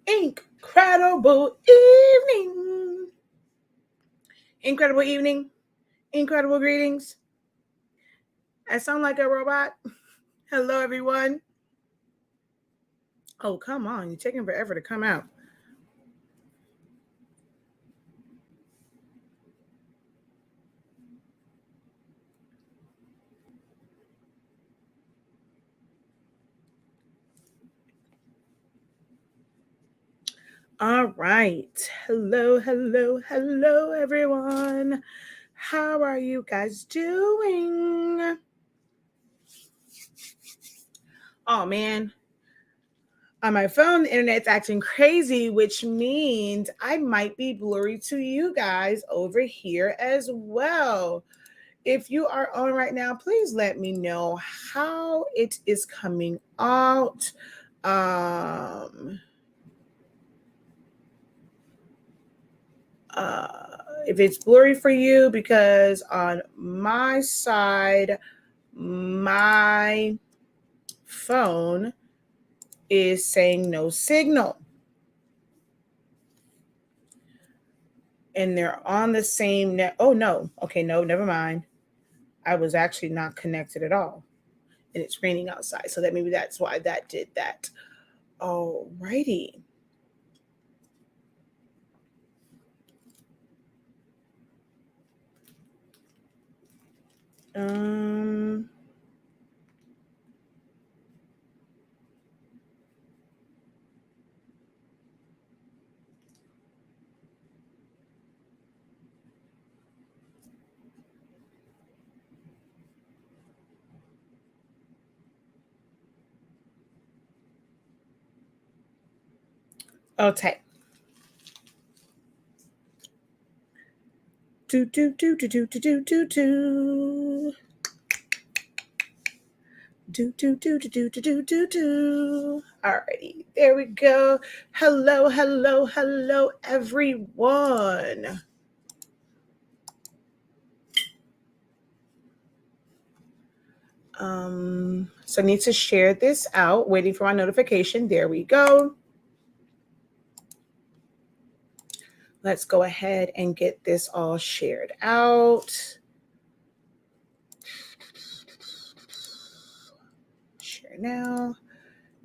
Incredible evening. Incredible evening. Incredible greetings. I sound like a robot. Hello, everyone. Oh, come on. You're taking forever to come out. All right. Hello, everyone. How are you guys doing? Oh, man. On my phone, the internet's acting crazy, which means I might be blurry to you guys over here as well. If you are on right now, please let me know how it is coming out. Um, if it's blurry for you, because on my side, my phone is saying no signal. And they're on the same net. Oh, no. Okay, no, never mind. I was actually not connected at all. And it's raining outside. So that maybe that's why that did that. All righty. Um okay. Do. Do. Alrighty, there we go. Hello, everyone. So I need to share this out. Waiting for my notification. There we go. Let's go ahead and get this all shared out. Share now.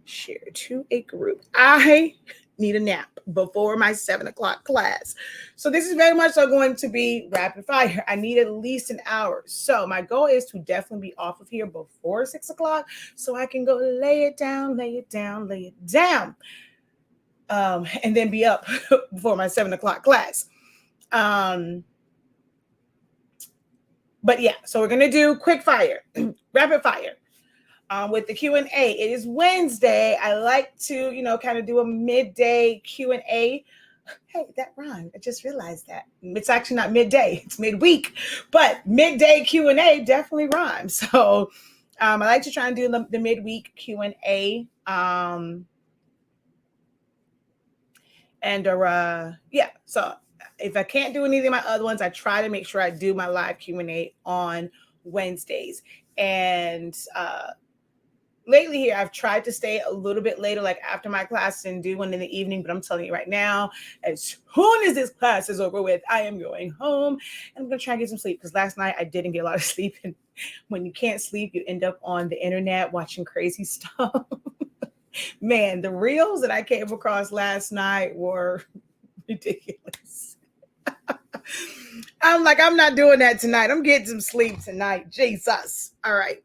Share to a group. I need a nap before my 7:00 class. So this is very much so going to be rapid fire. I need at least an hour. So my goal is to definitely be off of here before 6:00 so I can go lay it down. And then be up before my 7:00 class. But yeah, so we're gonna do quick fire, rapid fire. With the Q&A. It is Wednesday. I like to, kind of do a midday Q&A. Hey, that rhymed. I just realized that. It's actually not midday. It's midweek. But midday Q&A definitely rhymes. So I like to try and do the midweek Q&A. Yeah, so if I can't do any of my other ones, I try to make sure I do my live Q&A on Wednesdays. And lately here, I've tried to stay a little bit later, like after my class, and do one in the evening. But I'm telling you right now, as soon as this class is over with, I am going home and I'm going to try and get some sleep, because last night I didn't get a lot of sleep. And when you can't sleep, you end up on the internet watching crazy stuff. Man, the reels that I came across last night were ridiculous. I'm like, I'm not doing that tonight. I'm getting some sleep tonight. Jesus. All right.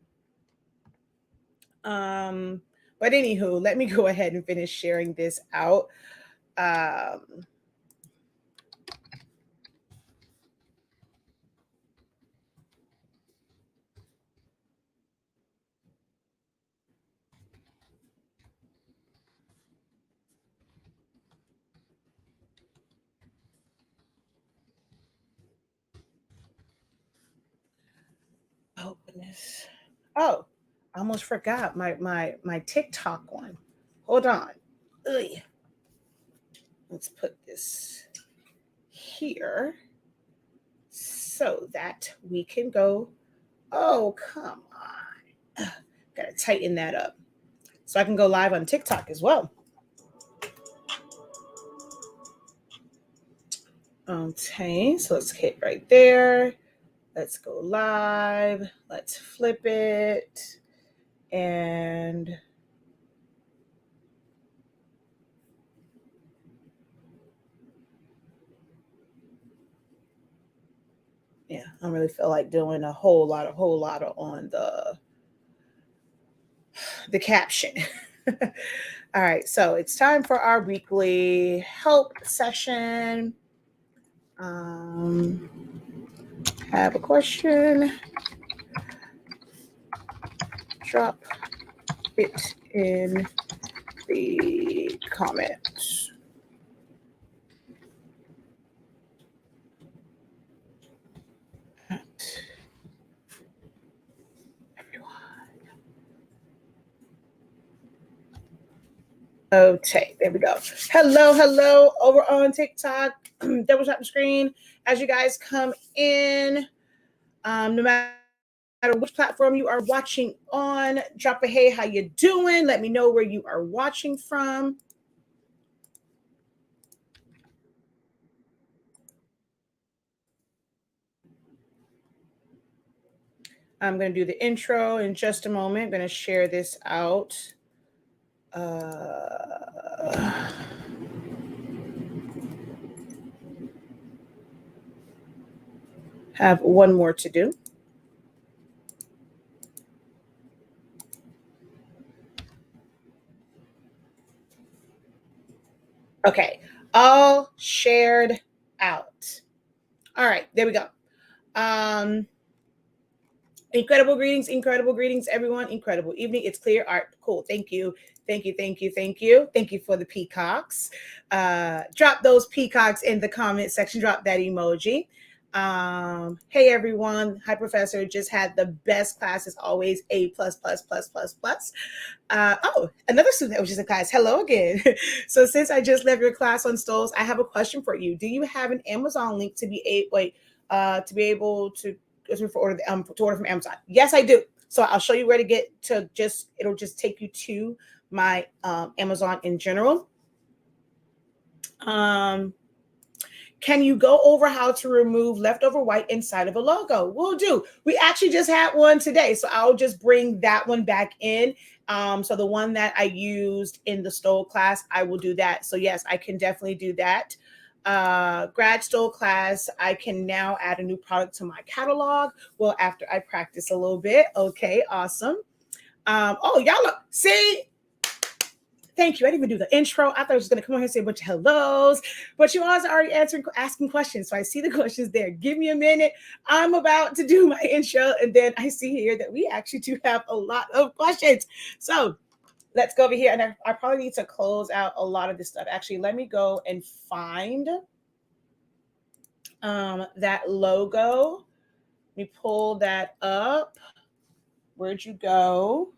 But anywho, let me go ahead and finish sharing this out. Oh goodness. Oh, I almost forgot my TikTok one. Hold on. Ugh. Let's put this here so that we can go. Oh, come on. Gotta tighten that up. so I can go live on TikTok as well. Okay, so let's hit right there. Let's go live. Let's flip it. And yeah, I don't really feel like doing a whole lot on the caption. All right, so it's time for our weekly help session. Have a question. Drop it in the comments. Okay, there we go. Hello, over on TikTok. Double tap the screen as you guys come in. No matter which platform you are watching on, drop a hey, how you doing? Let me know where you are watching from. I'm going to do the intro in just a moment. I'm going to share this out. Have one more to do. Okay, all shared out. All right, there we go. Incredible greetings, everyone. Incredible evening. It's clear art. Cool. Thank you. Thank you for the peacocks. Drop those peacocks in the comment section. Drop that emoji. Hey everyone. Hi Professor. Just had the best class as always. A plus. Oh, another student that was just in class. Hello again. So since I just left your class on stoles, I have a question for you. Do you have an Amazon link to be able to order from Amazon? Yes, I do. So I'll show you where to get to. It'll just take you to my Amazon in general. Can you go over how to remove leftover white inside of a logo? Will do. We actually just had one today, so I'll just bring that one back in. So the one that I used in the Stole class, I will do that. So yes, I can definitely do that. Grad Stole class, I can now add a new product to my catalog. Well, after I practice a little bit. Okay, awesome. Oh, y'all look, see, thank you. I didn't even do the intro. I thought I was going to come on here and say a bunch of hellos, but you all are already asking questions. So I see the questions there. Give me a minute. I'm about to do my intro. And then I see here that we actually do have a lot of questions. So let's go over here. And I probably need to close out a lot of this stuff. Actually, let me go and find that logo. Let me pull that up. Where'd you go?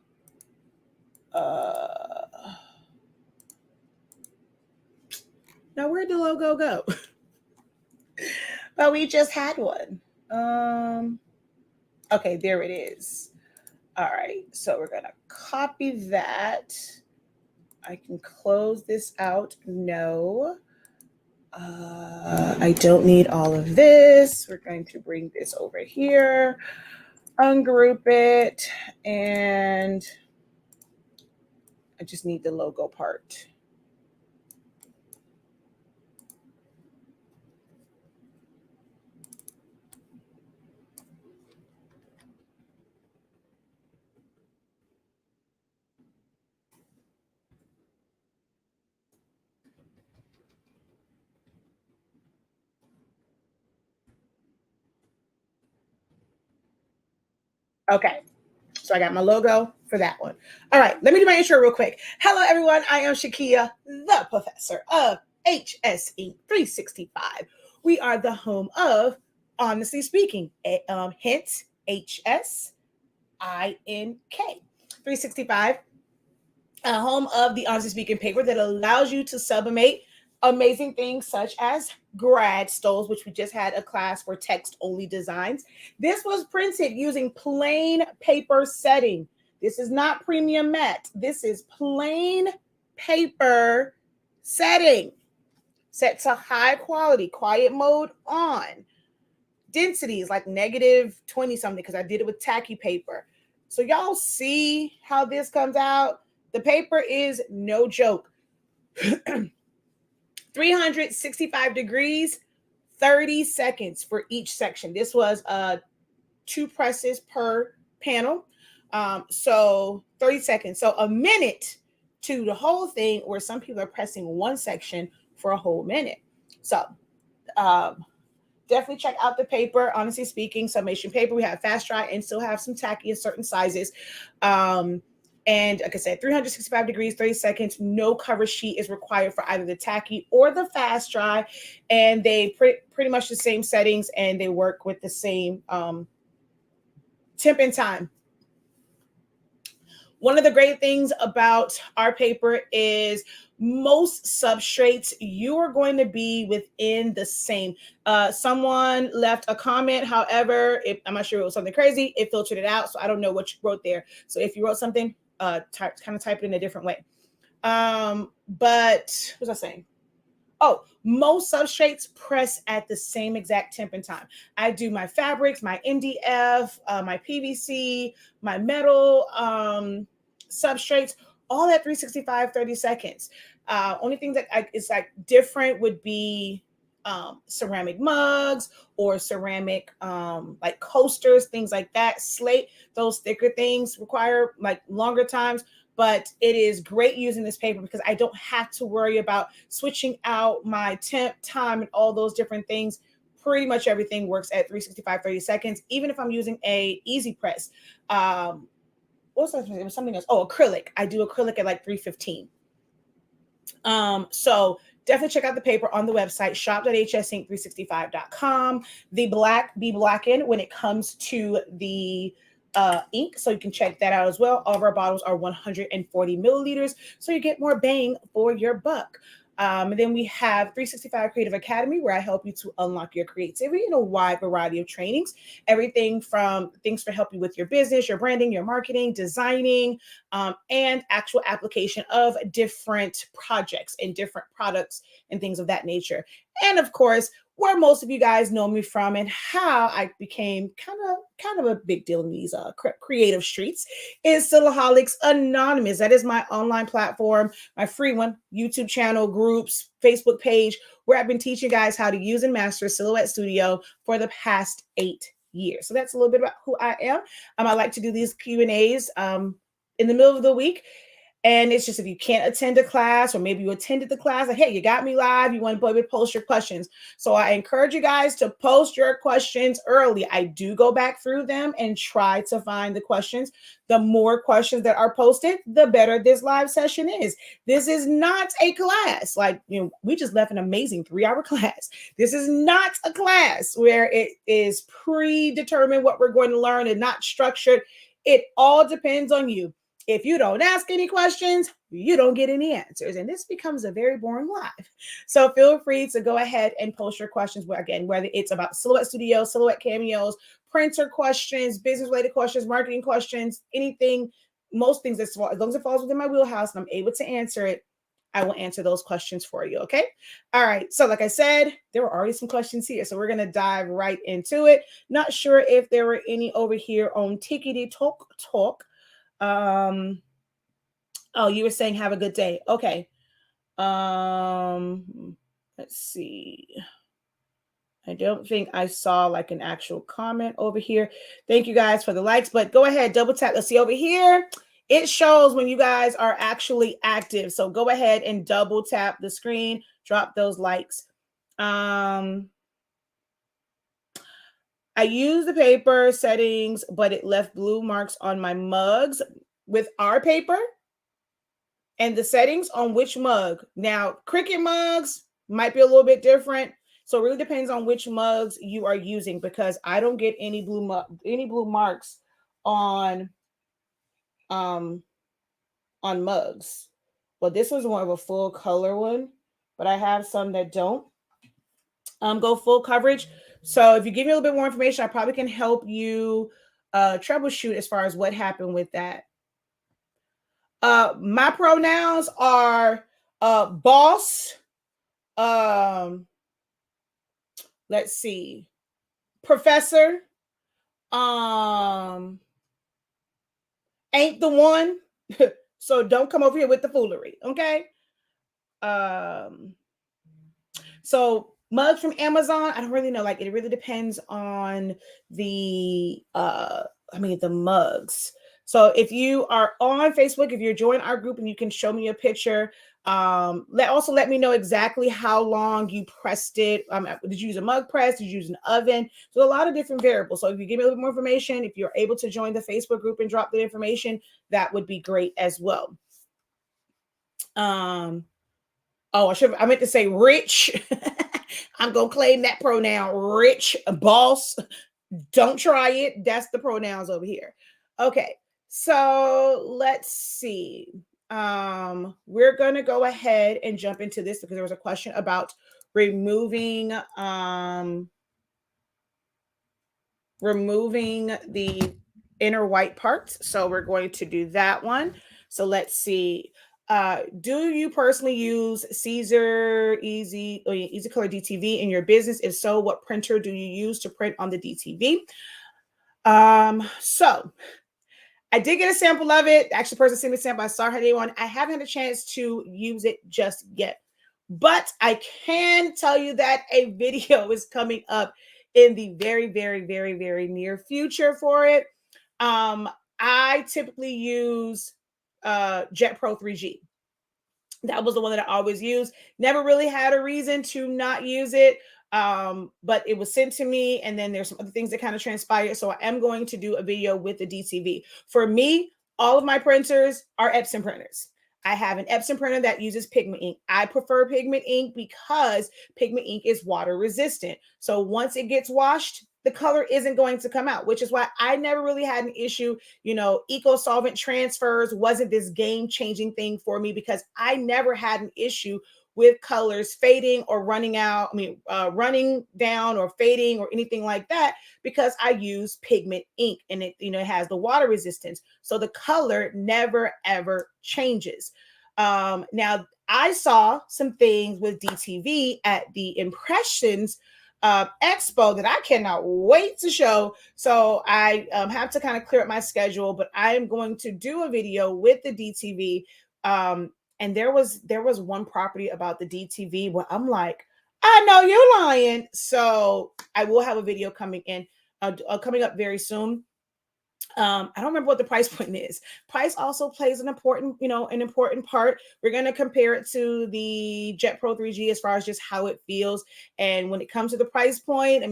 Now, where'd the logo go? But we just had one. Okay, there it is. All right, so we're gonna copy that. I can close this out. No, I don't need all of this. We're going to bring this over here, ungroup it, and I just need the logo part. Okay, so I got my logo for that one. All right, let me do my intro real quick. Hello, everyone. I am Shakeya, the professor of HSE 365. We are the home of Honestly Speaking, hence HSINK 365, a home of the Honestly Speaking paper that allows you to sublimate amazing things such as grad stoles, which we just had a class for text only designs. This was printed using plain paper setting. This is not premium matte. This is plain paper setting. Set to high quality, quiet mode on. Density is like negative 20 something because I did it with tacky paper. So y'all see how this comes out. The paper is no joke. 365 degrees, 30 seconds for each section. This was 2 presses per panel. So 30 seconds. So a minute to the whole thing, where some people are pressing one section for a whole minute. So definitely check out the paper. Honestly speaking, summation paper. We have fast dry and still have some tacky in certain sizes. And like I said, 365 degrees, 30 seconds. No cover sheet is required for either the tacky or the fast dry. And they pretty much the same settings, and they work with the same temp and time. One of the great things about our paper is most substrates, you are going to be within the same. Someone left a comment. However, I'm not sure it was something crazy. It filtered it out. So I don't know what you wrote there. So if you wrote something, kind of type it in a different way. But what was I saying? Oh, most substrates press at the same exact temp and time. I do my fabrics, my MDF, my PVC, my metal substrates, all at 365, 30 seconds. Only thing that is like different would be ceramic mugs or ceramic like coasters, things like that. Slate, those thicker things require like longer times. But it is great using this paper because I don't have to worry about switching out my temp, time, and all those different things. Pretty much everything works at 365, 30 seconds, even if I'm using a easy press. Also, it was something else. Oh, acrylic. I do acrylic at like 315. So definitely check out the paper on the website, shop.hsink365.com. The black be blackened when it comes to the ink, so you can check that out as well. All of our bottles are 140 milliliters, so you get more bang for your buck. And then we have 365 Creative Academy, where I help you to unlock your creativity in a wide variety of trainings. Everything from things to help you with your business, your branding, your marketing, designing, and actual application of different projects and different products and things of that nature. And of course, where most of you guys know me from and how I became kind of a big deal in these creative streets is Silaholics Anonymous. That is my online platform, my free one, YouTube channel, groups, Facebook page, where I've been teaching guys how to use and master Silhouette Studio for the past 8 years. So that's a little bit about who I am. I like to do these Q&As in the middle of the week. And it's just, if you can't attend a class, or maybe you attended the class, like, hey, you got me live, you want to post your questions. So I encourage you guys to post your questions early. I do go back through them and try to find the questions. The more questions that are posted, the better this live session is. This is not a class. Like, we just left an amazing 3-hour class. This is not a class where it is predetermined what we're going to learn and not structured. It all depends on you. If you don't ask any questions, you don't get any answers. And this becomes a very boring live. So feel free to go ahead and post your questions, again, whether it's about Silhouette Studio, Silhouette Cameos, printer questions, business-related questions, marketing questions, anything, most things, as long as it falls within my wheelhouse and I'm able to answer it, I will answer those questions for you, okay? All right, so like I said, there were already some questions here, so we're going to dive right into it. Not sure if there were any over here on Tickety Talk. Oh, you were saying have a good day. Okay. Let's see. I don't think I saw like an actual comment over here. Thank you guys for the likes, but go ahead, double tap. Let's see over here. It shows when you guys are actually active. So go ahead and double tap the screen, drop those likes. I used the paper settings, but it left blue marks on my mugs with our paper. And the settings on which mug. Now, Cricut mugs might be a little bit different. So it really depends on which mugs you are using, because I don't get any blue marks on mugs. Well, this was more of a full color one, but I have some that don't go full coverage. So if you give me a little bit more information, I probably can help you troubleshoot as far as what happened with that. My pronouns are boss, um, let's see, professor, um, ain't the one. So don't come over here with the foolery, okay? Um, so mugs from Amazon, I don't really know. Like it really depends on the the mugs. So if you are on Facebook, if you're joining our group and you can show me a picture, let me know exactly how long you pressed it. Did you use a mug press? Did you use an oven? So a lot of different variables. So if you give me a little bit more information, if you're able to join the Facebook group and drop the information, that would be great as well. Oh, I meant to say rich. I'm gonna claim that pronoun, rich, boss. Don't try it. That's the pronouns over here. Okay, so let's see. We're gonna go ahead and jump into this because there was a question about removing the inner white parts. So we're going to do that one. So let's see. Do you personally use Caesar Easy Color DTV in your business? If so, what printer do you use to print on the DTV? So I did get a sample of it. Actually, the person sent me a sample. I saw her day one. I haven't had a chance to use it just yet. But I can tell you that a video is coming up in the very, very, very, very near future for it. I typically use Jet Pro 3G. That was the one that I always used. Never really had a reason to not use it. But it was sent to me, and then there's some other things that kind of transpired. So I am going to do a video with the DTV. For me, all of my printers are Epson printers. I have an Epson printer that uses pigment ink. I prefer pigment ink because pigment ink is water resistant. So once it gets washed, the color isn't going to come out, which is why I never really had an issue. Eco solvent transfers wasn't this game-changing thing for me because I never had an issue with colors fading or running out. Running down or fading or anything like that because I use pigment ink and it has the water resistance. So the color never, ever changes. Now, I saw some things with DTV at the Impressions expo that I cannot wait to show. So I have to kind of clear up my schedule, but I am going to do a video with the DTV. And there was one property about the DTV where I'm like, I know you're lying. So I will have a video coming up very soon. I don't remember what the price point is. Price also plays an important part. We're going to compare it to the Jet Pro 3G as far as just how it feels. And when it comes to the price point,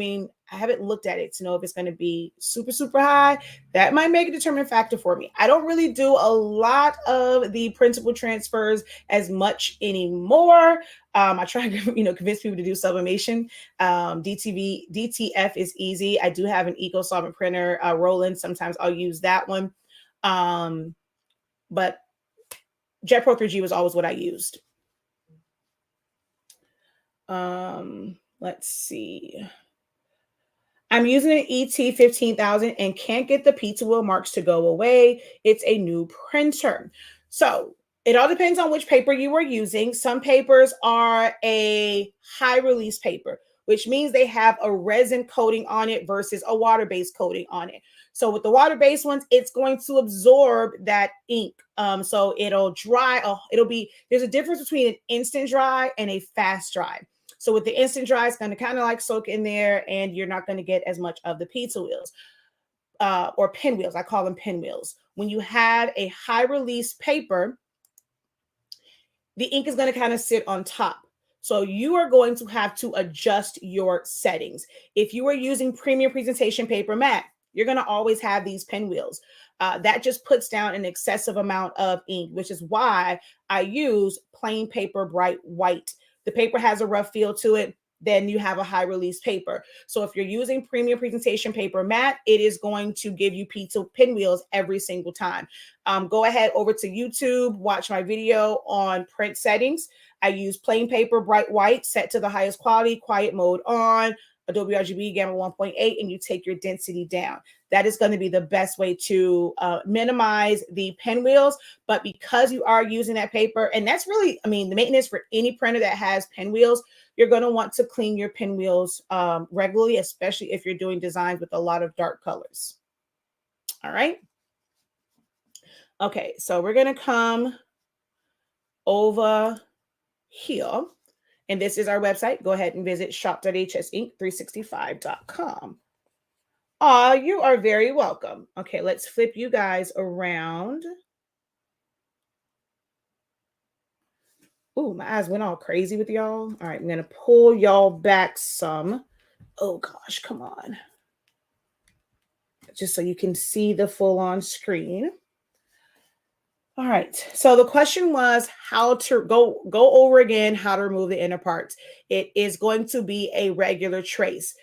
I haven't looked at it to know if it's going to be super, super high. That might make a determining factor for me. I don't really do a lot of the printable transfers as much anymore. I try to convince people to do sublimation. DTF is easy. I do have an eco solvent printer, Roland. Sometimes I'll use that one. But Jet Pro 3G was always what I used. Let's see. I'm using an ET 15,000 and can't get the pizza wheel marks to go away. It's a new printer. So it all depends on which paper you are using. Some papers are a high release paper, which means they have a resin coating on it versus a water-based coating on it. So with the water-based ones, it's going to absorb that ink. So it'll dry. There's a difference between an instant dry and a fast dry. So with the instant dry, it's going to kind of like soak in there and you're not going to get as much of the pizza wheels or pinwheels. I call them pinwheels. When you have a high release paper, the ink is going to kind of sit on top. So you are going to have to adjust your settings. If you are using premium presentation paper matte, you're going to always have these pinwheels. That just puts down an excessive amount of ink, which is why I use plain paper bright white. The paper has a rough feel to it, then you have a high release paper. So if you're using premium presentation paper matte, it is going to give you pizza pinwheels every single time. Go ahead over to YouTube, watch my video on print settings. I use plain paper, bright white, set to the highest quality, quiet mode on. Adobe RGB Gamma 1.8, and you take your density down. That is going to be the best way to minimize the pinwheels. But because you are using that paper, and that's really, I mean, the maintenance for any printer that has pinwheels, you're going to want to clean your pinwheels regularly, especially if you're doing designs with a lot of dark colors. All right. Okay, so we're going to come over here. And this is our website. Go ahead and visit shop.hsinc365.com. You are very welcome. Okay, let's flip you guys around. Ooh, my eyes went all crazy with y'all. All right, I'm going to pull y'all back some. Oh gosh, come on. Just so you can see the full on screen. All right. So the question was how to go over again how to remove the inner parts. It is going to be a regular trace.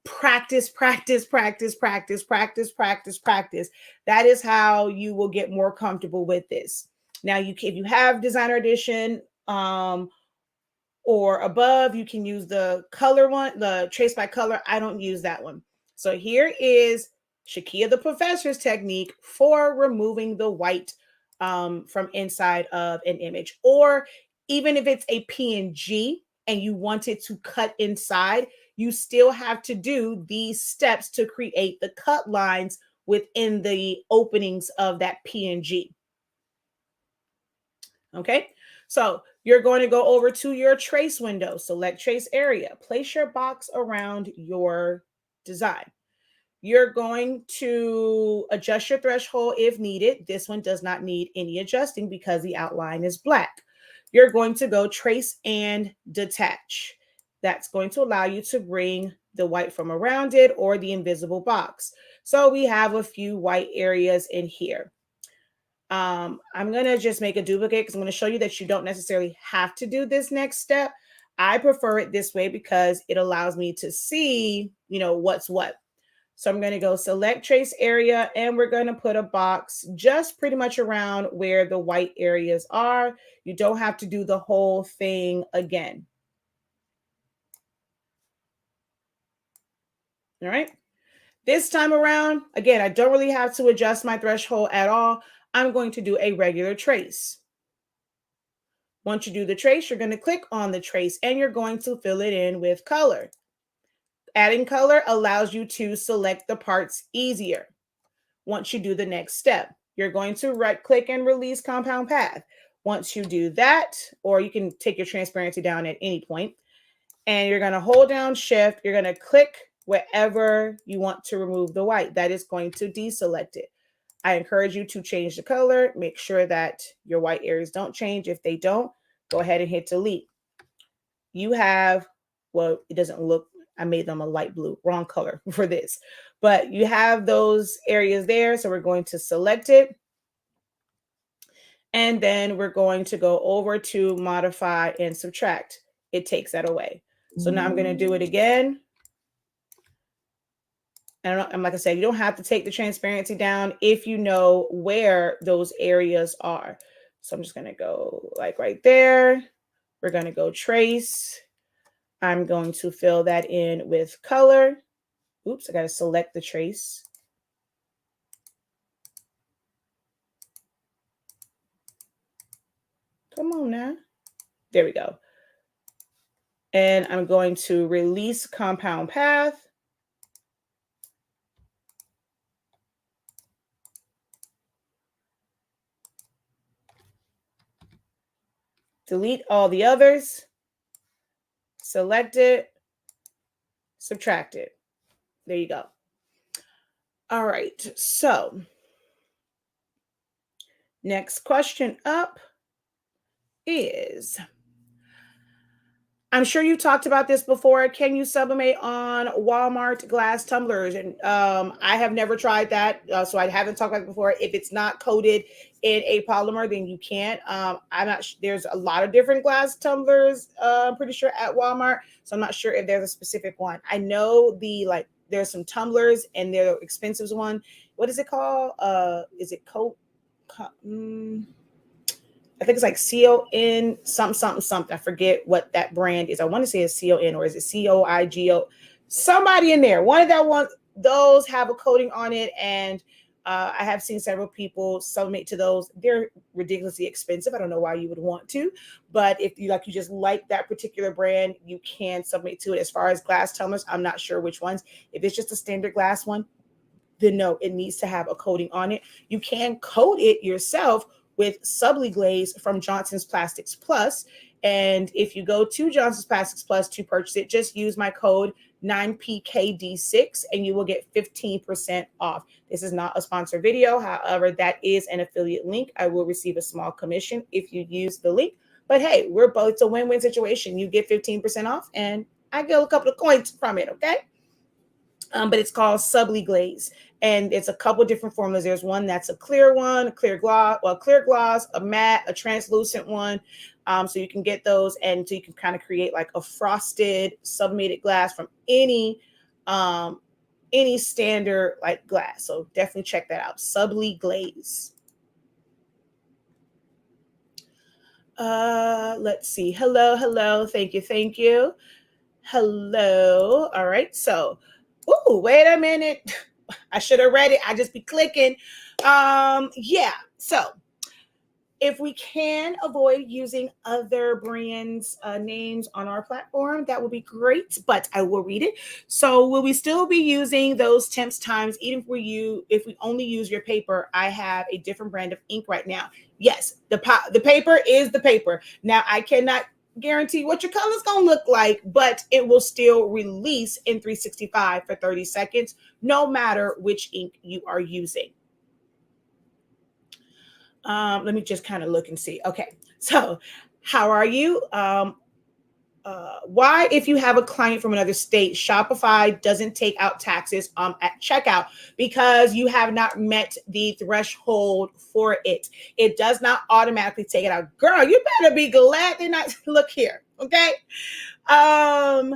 Practice, practice, practice, practice, practice, practice, practice. That is how you will get more comfortable with this. Now, if you have Designer Edition or above, you can use the color one, the trace by color. I don't use that one. So here is Shakeya the Professor's technique for removing the white from inside of an image. Or even if it's a PNG and you want it to cut inside, you still have to do these steps to create the cut lines within the openings of that PNG. Okay, so you're going to go over to your trace window, select trace area, place your box around your design. You're going to adjust your threshold if needed. This one does not need any adjusting because the outline is black. You're going to go trace and detach. That's going to allow you to bring the white from around it or the invisible box. So we have a few white areas in here. I'm going to just make a duplicate because I'm going to show you that you don't necessarily have to do this next step. I prefer it this way because it allows me to see, what's what. So I'm going to go select trace area, and we're going to put a box just pretty much around where the white areas are. You don't have to do the whole thing again. All right. This time around, again, I don't really have to adjust my threshold at all. I'm going to do a regular trace. Once you do the trace, you're going to click on the trace and you're going to fill it in with color. Adding color allows you to select the parts easier. Once you do the next step, you're going to right click and release compound path. Once you do that, or you can take your transparency down at any point, and you're going to hold down shift, you're going to click wherever you want to remove the white. That is going to deselect it. I encourage you to change the color. Make sure that your white areas don't change. If they don't, go ahead and hit delete. You have, well, it doesn't look, I made them a light blue, wrong color for this, but you have those areas there. So we're going to select it. And then we're going to go over to modify and subtract. It takes that away. So now I'm going to do it again. And like I said, you don't have to take the transparency down if you know where those areas are. So I'm just going to go like right there. We're going to go trace. I'm going to fill that in with color. Oops, I got to select the trace. Come on now. There we go. And I'm going to release compound path. Delete all the others. Select it. Subtract it. There you go. All right. So next question up is, I'm sure you talked about this before. Can you sublimate on Walmart glass tumblers? And I have never tried that, so I haven't talked about it before. If it's not coated in a polymer, then you can't. I'm not. There's a lot of different glass tumblers. I'm pretty sure at Walmart, so I'm not sure if there's a specific one. I know there's some tumblers, and they're the expensive one. What is it called? Is it I think it's like CON something. I forget what that brand is. I want to say it's CON, or is it COIGO? somebody in there, one of that one, those have a coating on it, and I have seen several people submit to those. They're ridiculously expensive. I don't know why you would want to, but if you like, you just like that particular brand, you can submit to it. As far as glass tumblers, I'm not sure which ones. If it's just a standard glass one, then no, it needs to have a coating on it. You can coat it yourself with Subli Glaze from Johnson's Plastics Plus. And if you go to Johnson's Plastics Plus to purchase it, just use my code 9PKD6 and you will get 15% off. This is not a sponsored video. However, that is an affiliate link. I will receive a small commission if you use the link. But hey, we're both, it's a win-win situation. You get 15% off and I get a couple of coins from it, okay? But it's called Subli Glaze, and it's a couple different formulas. There's one that's a clear one, a clear gloss, a matte, a translucent one. So you can get those, and so you can kind of create like a frosted sublimated glass from any standard like glass. So definitely check that out. Subli Glaze. Let's see. Hello. Thank you. Hello. All right. So, wait a minute. I should have read it. I just be clicking. Yeah. So if we can avoid using other brands' names on our platform, that would be great, but I will read it. So will we still be using those temps times, even if we only use your paper? I have a different brand of ink right now. Yes, the paper is the paper. Now, I cannot guarantee what your color's going to look like, but it will still release in 365 for 30 seconds, no matter which ink you are using. Let me just kind of look and see. Okay, so how are you? Why, if you have a client from another state, Shopify doesn't take out taxes at checkout? Because you have not met the threshold for it. It does not automatically take it out. Girl, you better be glad they're not. Look here, okay? I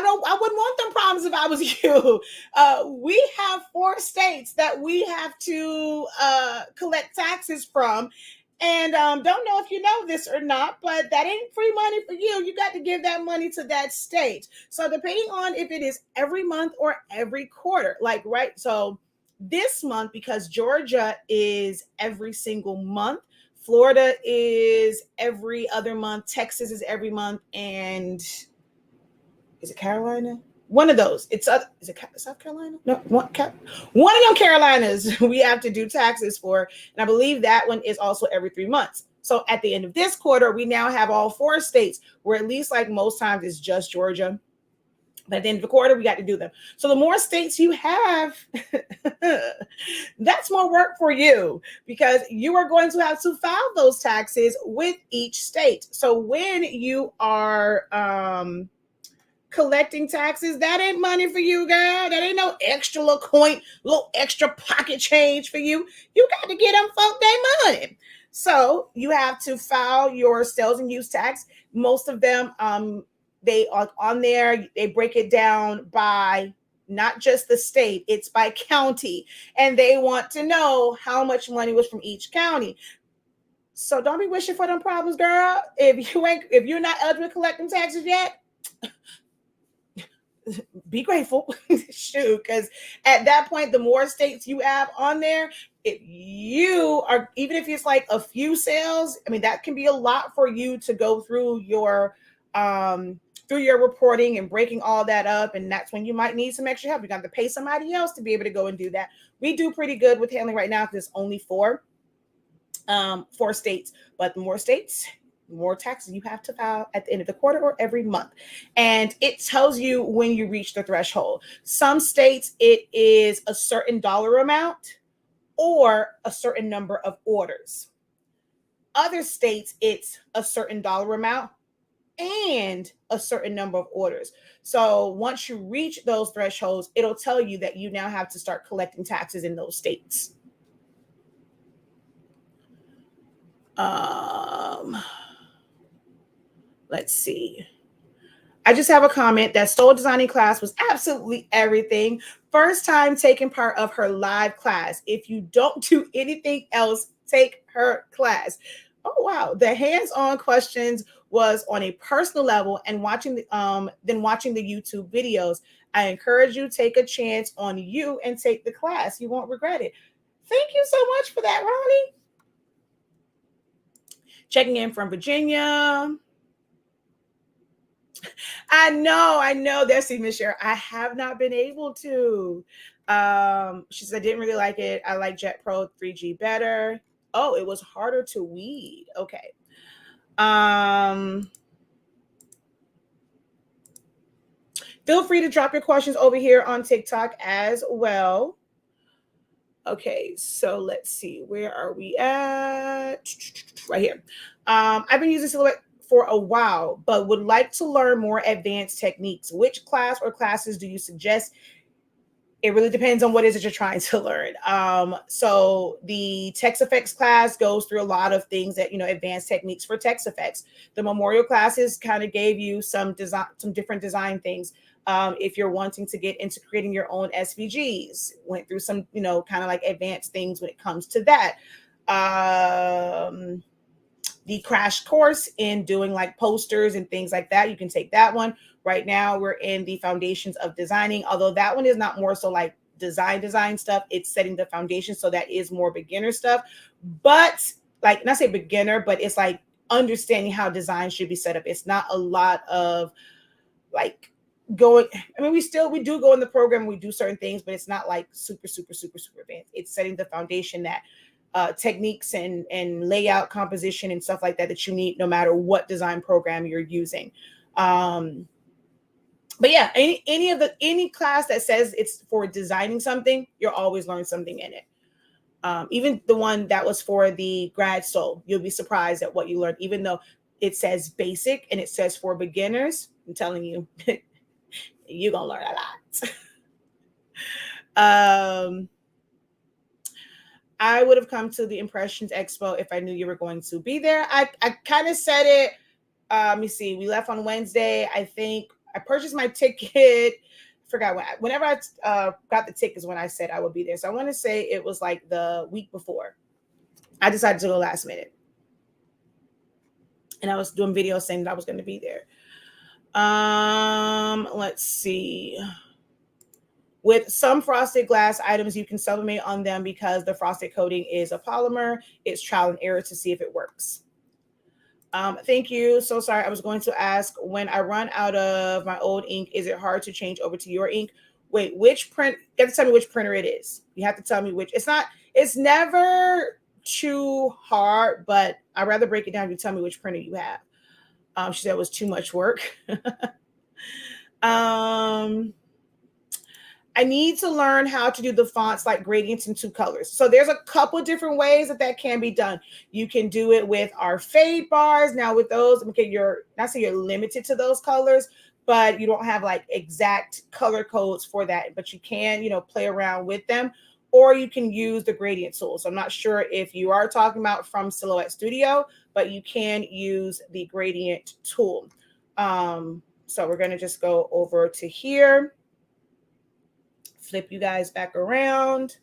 wouldn't want them problems if I was you. We have 4 states that we have to collect taxes from. And don't know if you know this or not, but that ain't free money for you. You got to give that money to that state. So depending on if it is every month or every quarter, like, right? So this month, because Georgia is every single month, Florida is every other month, Texas is every month, and is it Carolina? One of those. Is it South Carolina? No, one of them Carolinas we have to do taxes for. And I believe that one is also every 3 months. So at the end of this quarter, we now have all 4 states, where at least like most times it's just Georgia. But at the end of the quarter, we got to do them. So the more states you have, that's more work for you, because you are going to have to file those taxes with each state. So when you are collecting taxes, that ain't money for you, girl. That ain't no extra little coin, little extra pocket change for you. You got to get them folk their money. So you have to file your sales and use tax. Most of them, they are on there. They break it down by not just the state, it's by county. And they want to know how much money was from each county. So don't be wishing for them problems, girl. If you're not eligible to collect them taxes yet, be grateful. Shoot, because at that point, the more states you have on there, if you are, even if it's like a few sales, I mean, that can be a lot for you to go through your reporting and breaking all that up. And that's when you might need some extra help. You got to pay somebody else to be able to go and do that. We do pretty good with handling right now, because it's only 4 states, but the more states, more taxes you have to file at the end of the quarter or every month. And it tells you when you reach the threshold. Some states, it is a certain dollar amount or a certain number of orders. Other states, it's a certain dollar amount and a certain number of orders. So once you reach those thresholds, it'll tell you that you now have to start collecting taxes in those states. Let's see. I just have a comment that Stole Designing class was absolutely everything. First time taking part of her live class. If you don't do anything else, take her class. Oh, wow. The hands-on questions was on a personal level and watching than watching the YouTube videos. I encourage you, take a chance on you and take the class. You won't regret it. Thank you so much for that, Ronnie. Checking in from Virginia. I know. That's Miss Cheryl. I have not been able to. She said I didn't really like it. I like Jet Pro 3G better. Oh, it was harder to weed. Okay. Feel free to drop your questions over here on TikTok as well. Okay, so let's see. Where are we at? Right here. I've been using Silhouette for a while, but would like to learn more advanced techniques. Which class or classes do you suggest? It really depends on what it is that you're trying to learn. So the text effects class goes through a lot of things that, advanced techniques for text effects. The memorial classes kind of gave you some different design things. If you're wanting to get into creating your own SVGs, went through some, kind of like advanced things when it comes to that. The crash course in doing like posters and things like that, you can take that one. Right now we're in the foundations of designing, although that one is not more so like design stuff. It's setting the foundation, so that is more beginner stuff. But like, not say beginner, but it's like understanding how design should be set up. It's not a lot of like going, I mean, we do go in the program, we do certain things, but it's not like super advanced. It's setting the foundation that techniques and layout, composition and stuff like that you need no matter what design program you're using. But yeah, any class that says it's for designing something, you'll always learn something in it. Even the one that was for the grad soul, you'll be surprised at what you learn, even though it says basic and it says for beginners. I'm telling you, you're gonna learn a lot. I would have come to the Impressions Expo if I knew you were going to be there. I kind of said it. Let me see. We left on Wednesday. I think I purchased my ticket. Forgot when. Whenever I got the tickets, when I said I would be there. So I want to say it was like the week before. I decided to go last minute, and I was doing videos saying that I was going to be there. Let's see. With some frosted glass items, you can sublimate on them because the frosted coating is a polymer. It's trial and error to see if it works. Thank you. So sorry. I was going to ask, when I run out of my old ink, is it hard to change over to your ink? Wait, which print? You have to tell me which printer it is. You have to tell me which. It's never too hard, but I'd rather break it down if you tell me which printer you have. She said it was too much work. I need to learn how to do the fonts like gradients in 2 colors. So there's a couple different ways that can be done. You can do it with our fade bars. Now with those, okay, you're not saying you're limited to those colors, but you don't have like exact color codes for that, but you can, play around with them, or you can use the gradient tool. So I'm not sure if you are talking about from Silhouette Studio, but you can use the gradient tool. So we're going to just go over to here. Flip you guys back around.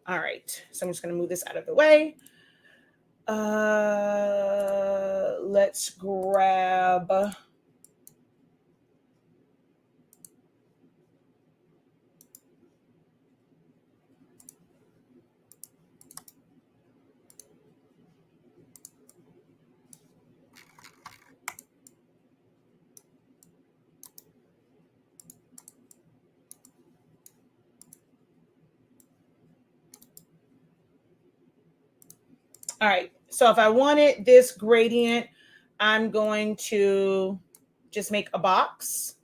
All right, so I'm just going to move this out of the way. Let's grab all right, so if I wanted this gradient, I'm going to just make a box.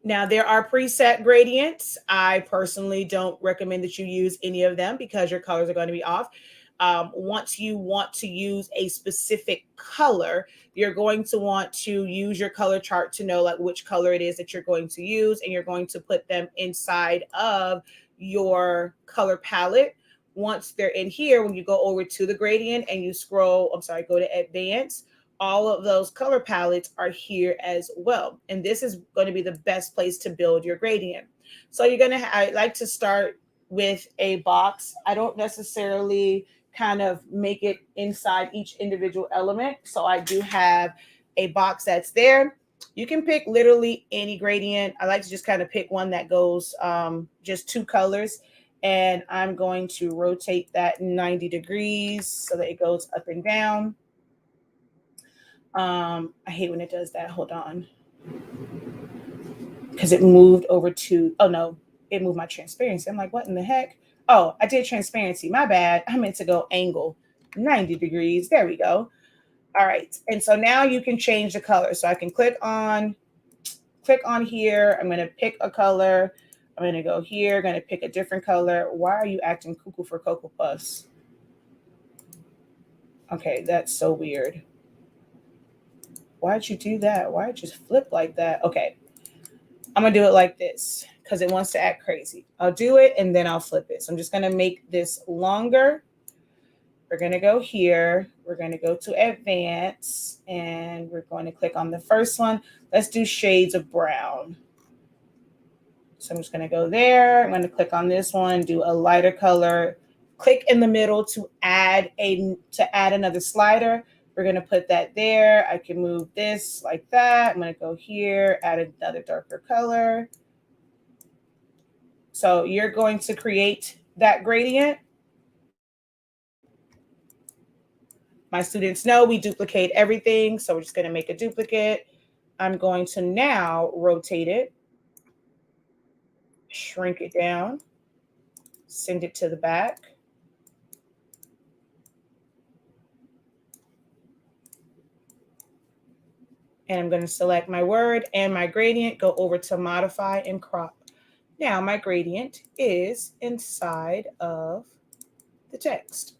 Now, there are preset gradients. I personally don't recommend that you use any of them because your colors are going to be off. Once you want to use a specific color, you're going to want to use your color chart to know like which color it is that you're going to use, and you're going to put them inside of your color palette. Once they're in here, when you go over to the gradient and you scroll, go to advanced, all of those color palettes are here as well. And this is going to be the best place to build your gradient. So you're going to, I like to start with a box. I don't necessarily kind of make it inside each individual element. So I do have a box that's there. You can pick literally any gradient. I like to just kind of pick one that goes just two colors. And I'm going to rotate that 90 degrees so that it goes up and down. I hate when it does that. Hold on. Because it moved over to, oh no, it moved my transparency. I'm like, what in the heck? Oh, I did transparency. My bad. I meant to go angle 90 degrees. There we go. All right. And so now you can change the color. So I can click on here. I'm going to pick a color. I'm going to go here. Going to pick a different color. Why are you acting cuckoo for Cocoa Puffs? Okay, that's so weird. Why'd you do that? Why'd you flip like that? Okay. I'm going to do it like this because it wants to act crazy. I'll do it and then I'll flip it. So I'm just going to make this longer. We're going to go here. We're going to go to advance and we're going to click on the first one. Let's do shades of brown. So I'm just going to go there. I'm going to click on this one, do a lighter color, click in the middle to add another slider. We're going to put that there. I can move this like that. I'm going to go here, add another darker color. So you're going to create that gradient. My students know we duplicate everything. So we're just going to make a duplicate. I'm going to now rotate it, shrink it down, send it to the back. And I'm going to select my word and my gradient, go over to modify and crop. Now my gradient is inside of the text.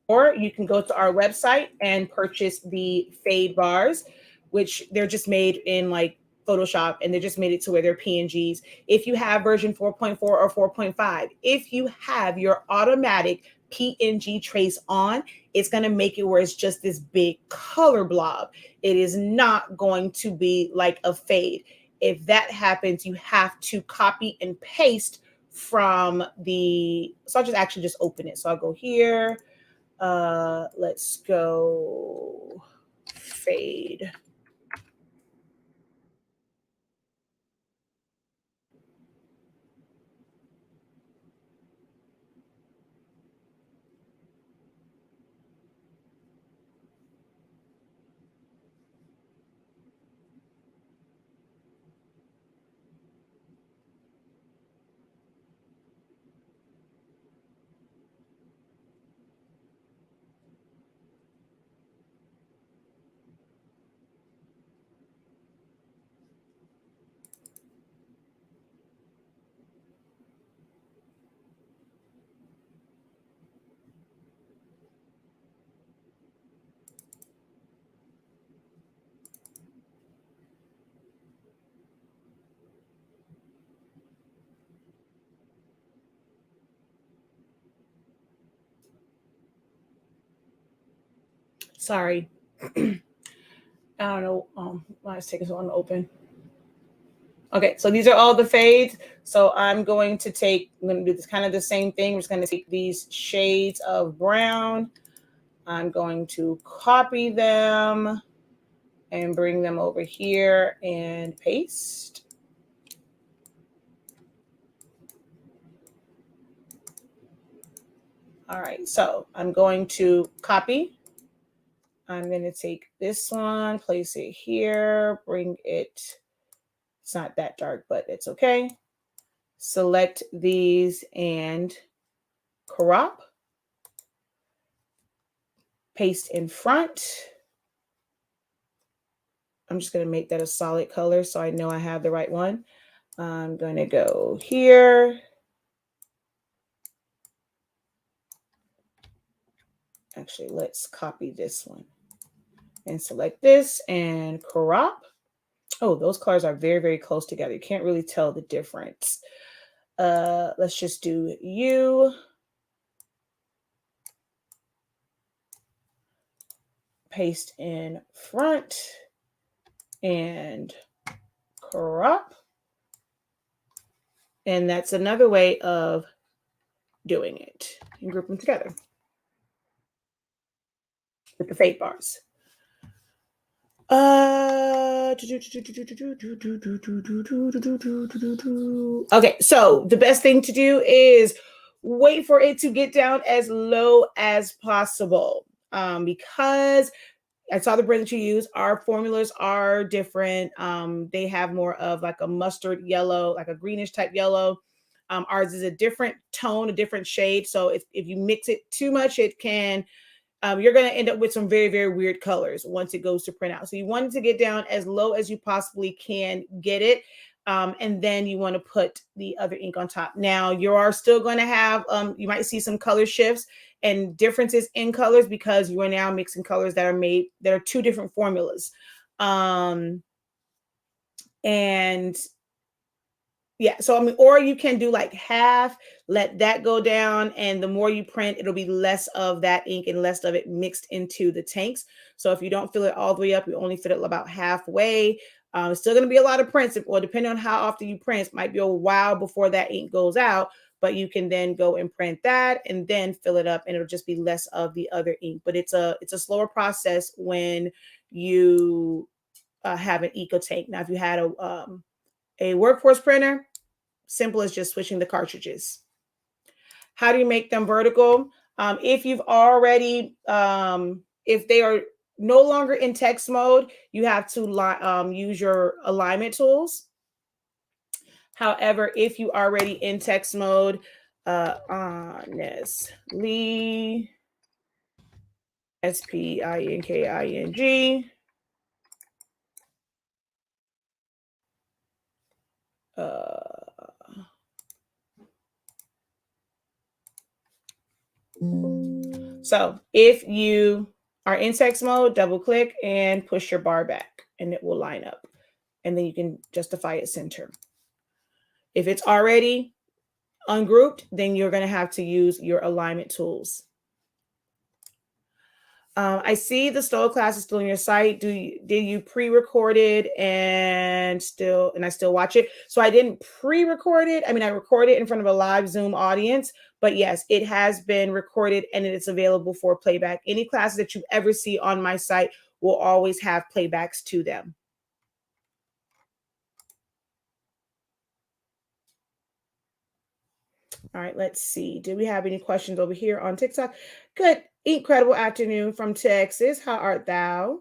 Or you can go to our website and purchase the fade bars, which they're just made in like Photoshop and they just made it to where they're PNGs. If you have version 4.4 or 4.5, if you have your automatic PNG trace on, it's going to make it where it's just this big color blob. It is not going to be like a fade. If that happens, you have to copy and paste from the, so I'll just actually just open it. So I'll go here. Let's go fade. Sorry. I don't know why it's taking so long to open. Okay, so these are all the fades. So I'm going to do this kind of the same thing. I'm just going to take these shades of brown. I'm going to copy them and bring them over here and paste. All right, so I'm going to copy. I'm going to take this one, place it here, bring it. It's not that dark, but it's okay. Select these and crop. Paste in front. I'm just going to make that a solid color so I know I have the right one. I'm going to go here. Actually, let's copy this one and select this and crop. Oh, those colors are very, very close together. You can't really tell the difference. Let's just do you. Paste in front and crop. And that's another way of doing it and group them together with the fade bars. Okay, so the best thing to do is wait for it to get down as low as possible, because I saw the brand that you use. Our formulas are different. They have more of like a mustard yellow, like a greenish type yellow. Ours is a different tone, a different shade. So if you mix it too much, it can you're going to end up with some very, very weird colors once it goes to print out. So you want it to get down as low as you possibly can get it. And then you want to put the other ink on top. Now you are still going to have, you might see some color shifts and differences in colors because you are now mixing colors that are two different formulas. And yeah, so I mean, or you can do like half, let that go down, and the more you print, it'll be less of that ink and less of it mixed into the tanks. So if you don't fill it all the way up, you only fill it about halfway. It's still going to be a lot of prints, or depending on how often you print, it might be a while before that ink goes out. But you can then go and print that, and then fill it up, and it'll just be less of the other ink. But it's a slower process when you have an eco tank. Now, if you had a workforce printer, simple as just switching the cartridges. How do you make them vertical? If you've already, if they are no longer in text mode, you have to use your alignment tools. However, if you already in text mode, honestly, SPINKING. So if you are in text mode, double click and push your bar back and it will line up. And then you can justify its center. If it's already ungrouped, then you're going to have to use your alignment tools. I see the Stoa class is still on your site. Did you pre-record it and I still watch it? So I didn't pre-record it. I mean, I recorded it in front of a live Zoom audience, but yes, it has been recorded and it's available for playback. Any classes that you ever see on my site will always have playbacks to them. All right, let's see. Do we have any questions over here on TikTok? Good. Incredible afternoon from Texas. How art thou?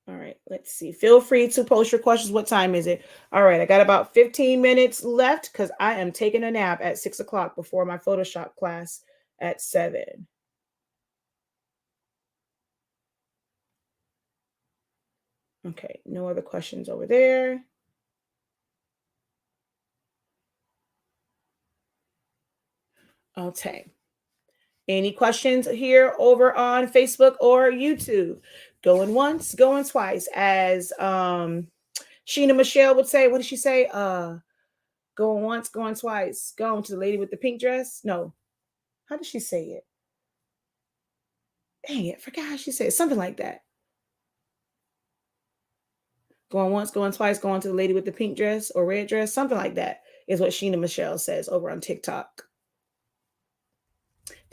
All right, let's see. Feel free to post your questions. What time is it? All right, I got about 15 minutes left because I am taking a nap at 6 o'clock before my Photoshop class at 7. Okay, no other questions over there. Okay. Any questions here over on Facebook or YouTube? Going once, going twice. As Sheena Michelle would say, what did she say? Going once, going twice. Going to the lady with the pink dress. No. How did she say it? Dang it, forgot how she said it. Something like that. Going once, going twice, going to the lady with the pink dress or red dress. Something like that is what Sheena Michelle says over on TikTok.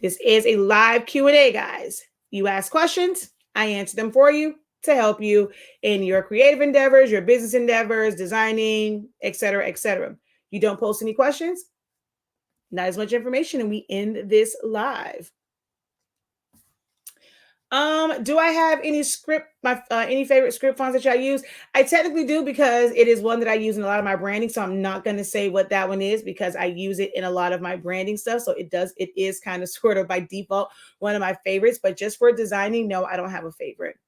This is a live Q&A, guys. You ask questions, I answer them for you to help you in your creative endeavors, your business endeavors, designing, etc., etc. You don't post any questions, not as much information, and we end this live. Do I have any any favorite script fonts that I use? I technically do because it is one that I use in a lot of my branding. So I'm not going to say what that one is because I use it in a lot of my branding stuff. So it is kind of sort of by default one of my favorites. But just for designing, no, I don't have a favorite.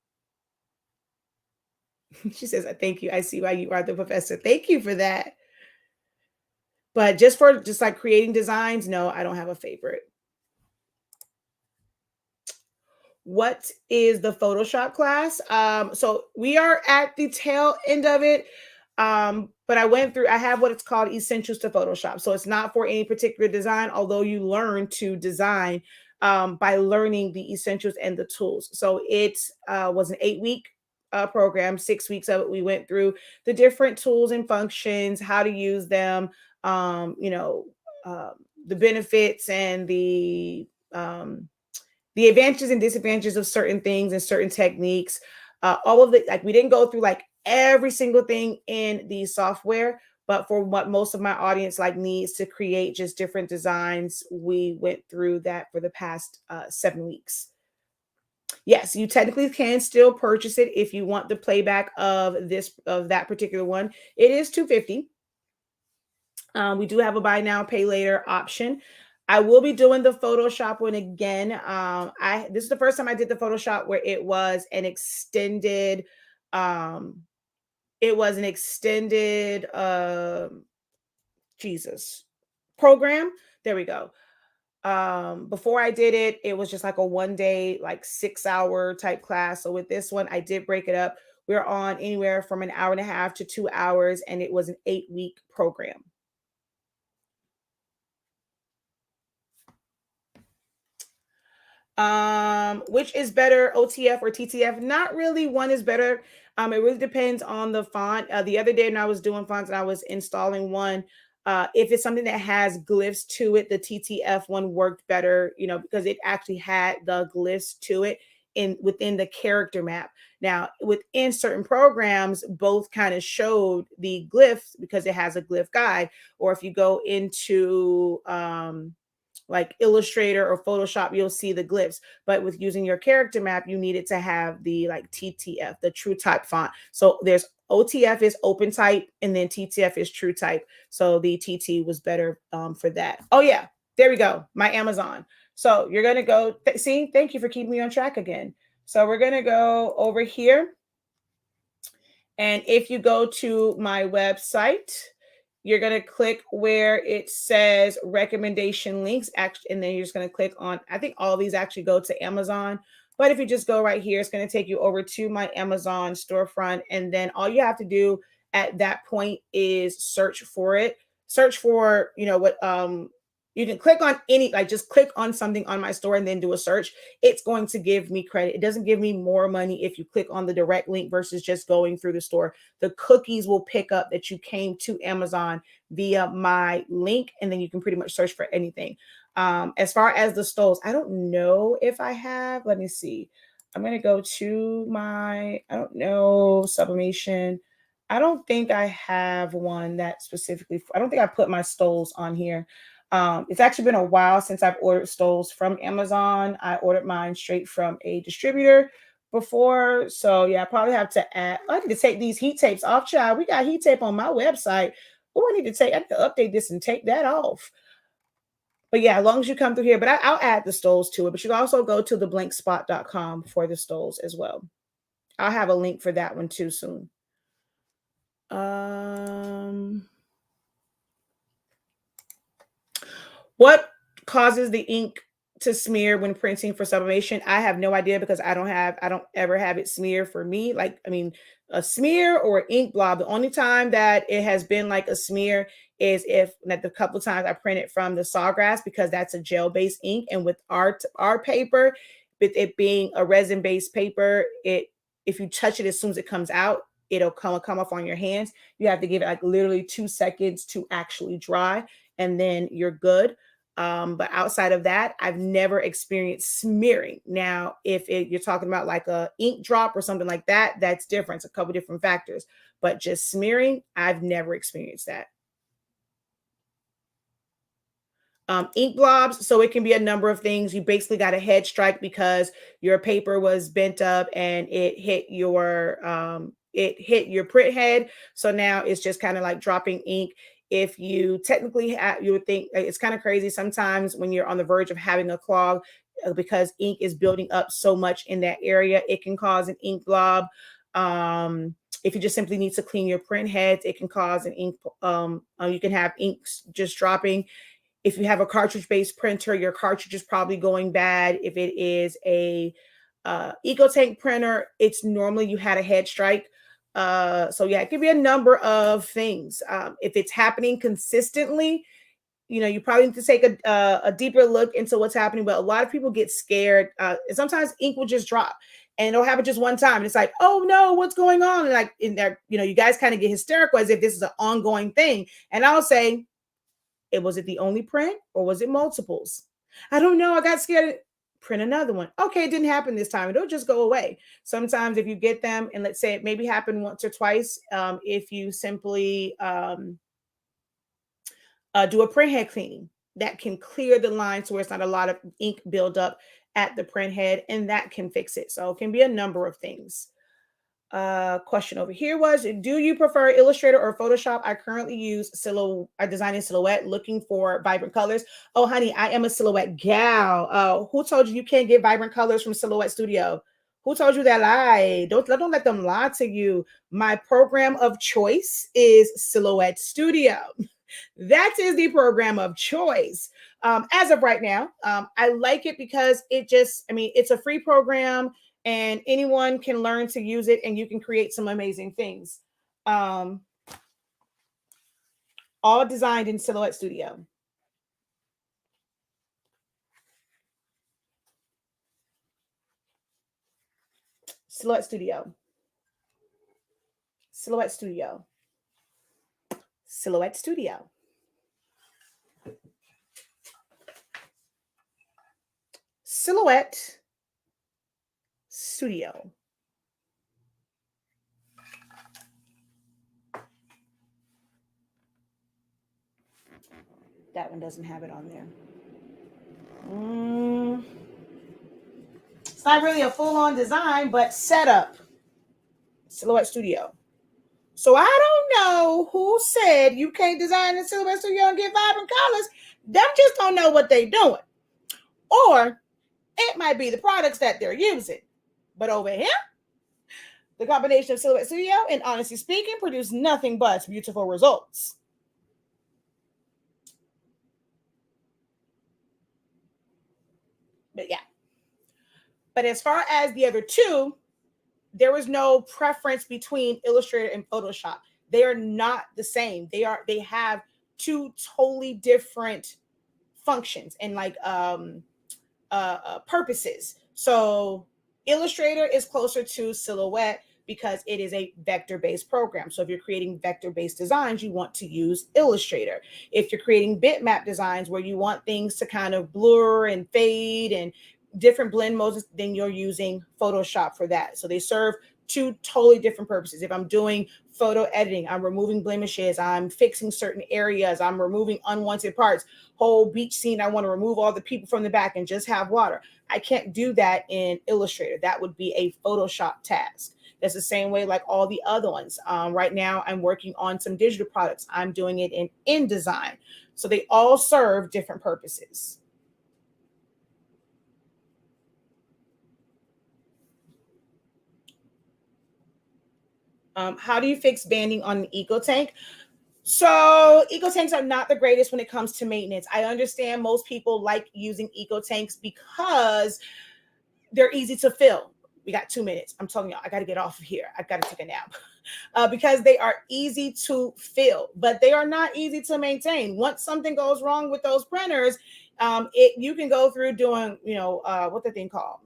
She says, "Thank you. I see why you are the professor. Thank you for that." But just for like creating designs, no, I don't have a favorite. What is the Photoshop class? So we are at the tail end of it. But I have what it's called Essentials to Photoshop. So it's not for any particular design, although you learn to design by learning the essentials and the tools. So it was an 8-week program, 6 weeks of it. We went through the different tools and functions, how to use them, you know, um, the benefits and the advantages and disadvantages of certain things and certain techniques. All of it, like we didn't go through like every single thing in the software, but for what most of my audience like needs to create just different designs, we went through that for the past 7 weeks. Yes, you technically can still purchase it if you want the playback of that particular one. It is 250. We do have a buy now, pay later option. I will be doing the Photoshop one again. I This is the first time I did the Photoshop where um, it was an extended Jesus program. There we go. Before I did it, it was just like a 1 day, like 6 hour type class. So with this one, I did break it up. We're on anywhere from an hour and a half to 2 hours, and it was an 8 week program. Which is better, OTF or TTF? Not really. One is better. It really depends on the font. The other day when I was doing fonts and I was installing one, if it's something that has glyphs to it, the TTF one worked better, you know, because it actually had the glyphs to it in within the character map. Now, within certain programs, both kind of showed the glyphs because it has a glyph guide. Or if you go into like Illustrator or Photoshop, you'll see the glyphs. But with using your character map, you needed to have the like TTF, the true type font. So there's OTF is open type, and then TTF is true type. So the TT was better for that. Oh yeah, there we go. My Amazon. So you're gonna go see. Thank you for keeping me on track again. So we're gonna go over here, and if you go to my website, you're going to click where it says recommendation links, and then you're just going to click on, I think all these actually go to Amazon. But if you just go right here, it's going to take you over to my Amazon storefront. And then all you have to do at that point is search for it. Search for, you know, what you can click on any, like just click on something on my store and then do a search. It's going to give me credit. It doesn't give me more money if you click on the direct link versus just going through the store. The cookies will pick up that you came to Amazon via my link, and then you can pretty much search for anything. As far as the stoles, I don't know if I have, let me see. I'm going to go to my, I don't know, sublimation. I don't think I have one that specifically, I don't think I put my stoles on here. It's actually been a while since I've ordered stoles from Amazon. I ordered mine straight from a distributor before. So yeah, I probably have to add, I need to take these heat tapes off, child. We got heat tape on my website. Oh, I need to update this and take that off. But yeah, as long as you come through here, but I'll add the stoles to it. But you can also go to theblankspot.com for the stoles as well. I'll have a link for that one too soon. What causes the ink to smear when printing for sublimation? I have no idea because I don't ever have it smear for me. Like, I mean, a smear or ink blob. The only time that it has been like a smear is if like the couple of times I printed from the Sawgrass, because that's a gel-based ink. And with our paper, with it being a resin-based paper, if you touch it as soon as it comes out, it'll come off on your hands. You have to give it like literally 2 seconds to actually dry, and then you're good. But outside of that, I've never experienced smearing. Now, if you're talking about like a ink drop or something like that, that's different. It's a couple different factors. But just smearing, I've never experienced that. Ink blobs, so it can be a number of things. You basically got a head strike because your paper was bent up and it hit your print head. So now it's just kind of like dropping ink. If you technically you would think it's kind of crazy sometimes when you're on the verge of having a clog, because ink is building up so much in that area, it can cause an ink blob. If you just simply need to clean your print heads, it can cause an ink. You can have inks just dropping. If you have a cartridge-based printer, your cartridge is probably going bad. If it is a EcoTank printer, it's normally you had a head strike. So yeah, it could be a number of things. If it's happening consistently, you know, you probably need to take a deeper look into what's happening. But a lot of people get scared. And sometimes ink will just drop. And it'll happen just one time. And it's like, oh no, what's going on? And like in there, you guys kind of get hysterical as if this is an ongoing thing. And I'll say, was it the only print or was it multiples? I don't know. I got scared. Print another one. Okay, it didn't happen this time. It'll just go away. Sometimes if you get them, and let's say it maybe happened once or twice, if you simply do a print head cleaning, that can clear the line so it's not a lot of ink buildup at the print head, and that can fix it. So it can be a number of things. Question over here was, do you prefer Illustrator or Photoshop? I currently use I design in Silhouette, looking for vibrant colors. Oh honey, I am a Silhouette gal. Who told you can't get vibrant colors from Silhouette Studio? Who told you that lie? Don't let them lie to you. My program of choice is Silhouette Studio. That is the program of choice. As of right now, I like it because it's a free program and anyone can learn to use it and you can create some amazing things. All designed in Silhouette Studio. Silhouette Studio. Silhouette Studio. Silhouette Studio. Silhouette Studio. That one doesn't have it on there. It's not really a full-on design, but setup. Silhouette Studio. So I don't know who said you can't design in Silhouette Studio and get vibrant colors. Them just don't know what they're doing. Or it might be the products that they're using. But over here, the combination of Silhouette Studio and honestly speaking produce nothing but beautiful results. But yeah. But as far as the other two, there was no preference between Illustrator and Photoshop. They are not the same. They have two totally different functions and purposes. So Illustrator is closer to Silhouette because it is a vector-based program. So if you're creating vector-based designs, you want to use Illustrator. If you're creating bitmap designs where you want things to kind of blur and fade and different blend modes, then you're using Photoshop for that. So they serve two totally different purposes. If I'm doing photo editing, I'm removing blemishes, I'm fixing certain areas, I'm removing unwanted parts, whole beach scene, I want to remove all the people from the back and just have water. I can't do that in Illustrator. That would be a Photoshop task. That's the same way like all the other ones. Right now, I'm working on some digital products. I'm doing it in InDesign. So they all serve different purposes. How do you fix banding on an eco tank? So eco tanks are not the greatest when it comes to maintenance. I understand most people like using eco tanks because they're easy to fill. We got 2 minutes. I'm telling y'all, I got to get off of here. I got to take a nap because they are easy to fill, but they are not easy to maintain. Once something goes wrong with those printers, you can go through doing, what the thing called?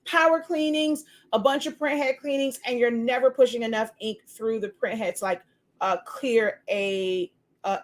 Power cleanings, a bunch of print head cleanings, and you're never pushing enough ink through the print heads like clear a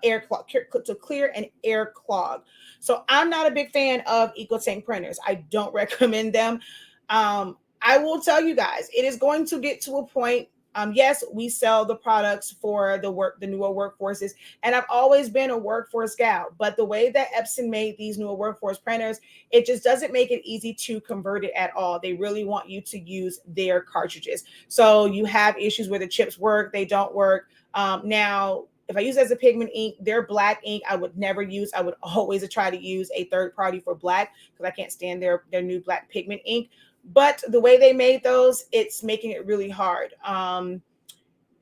air clog to clear an air clog. So I'm not a big fan of EcoTank printers. I don't recommend them. I will tell you guys, it is going to get to a point. Yes, we sell the products for the newer workforces, and I've always been a workforce gal. But the way that Epson made these newer workforce printers, it just doesn't make it easy to convert it at all. They really want you to use their cartridges. So you have issues where the chips work, they don't work. Now, if I use it as a pigment ink, their black ink I would never use. I would always try to use a third party for black because I can't stand their new black pigment ink. But the way they made those, it's making it really hard. And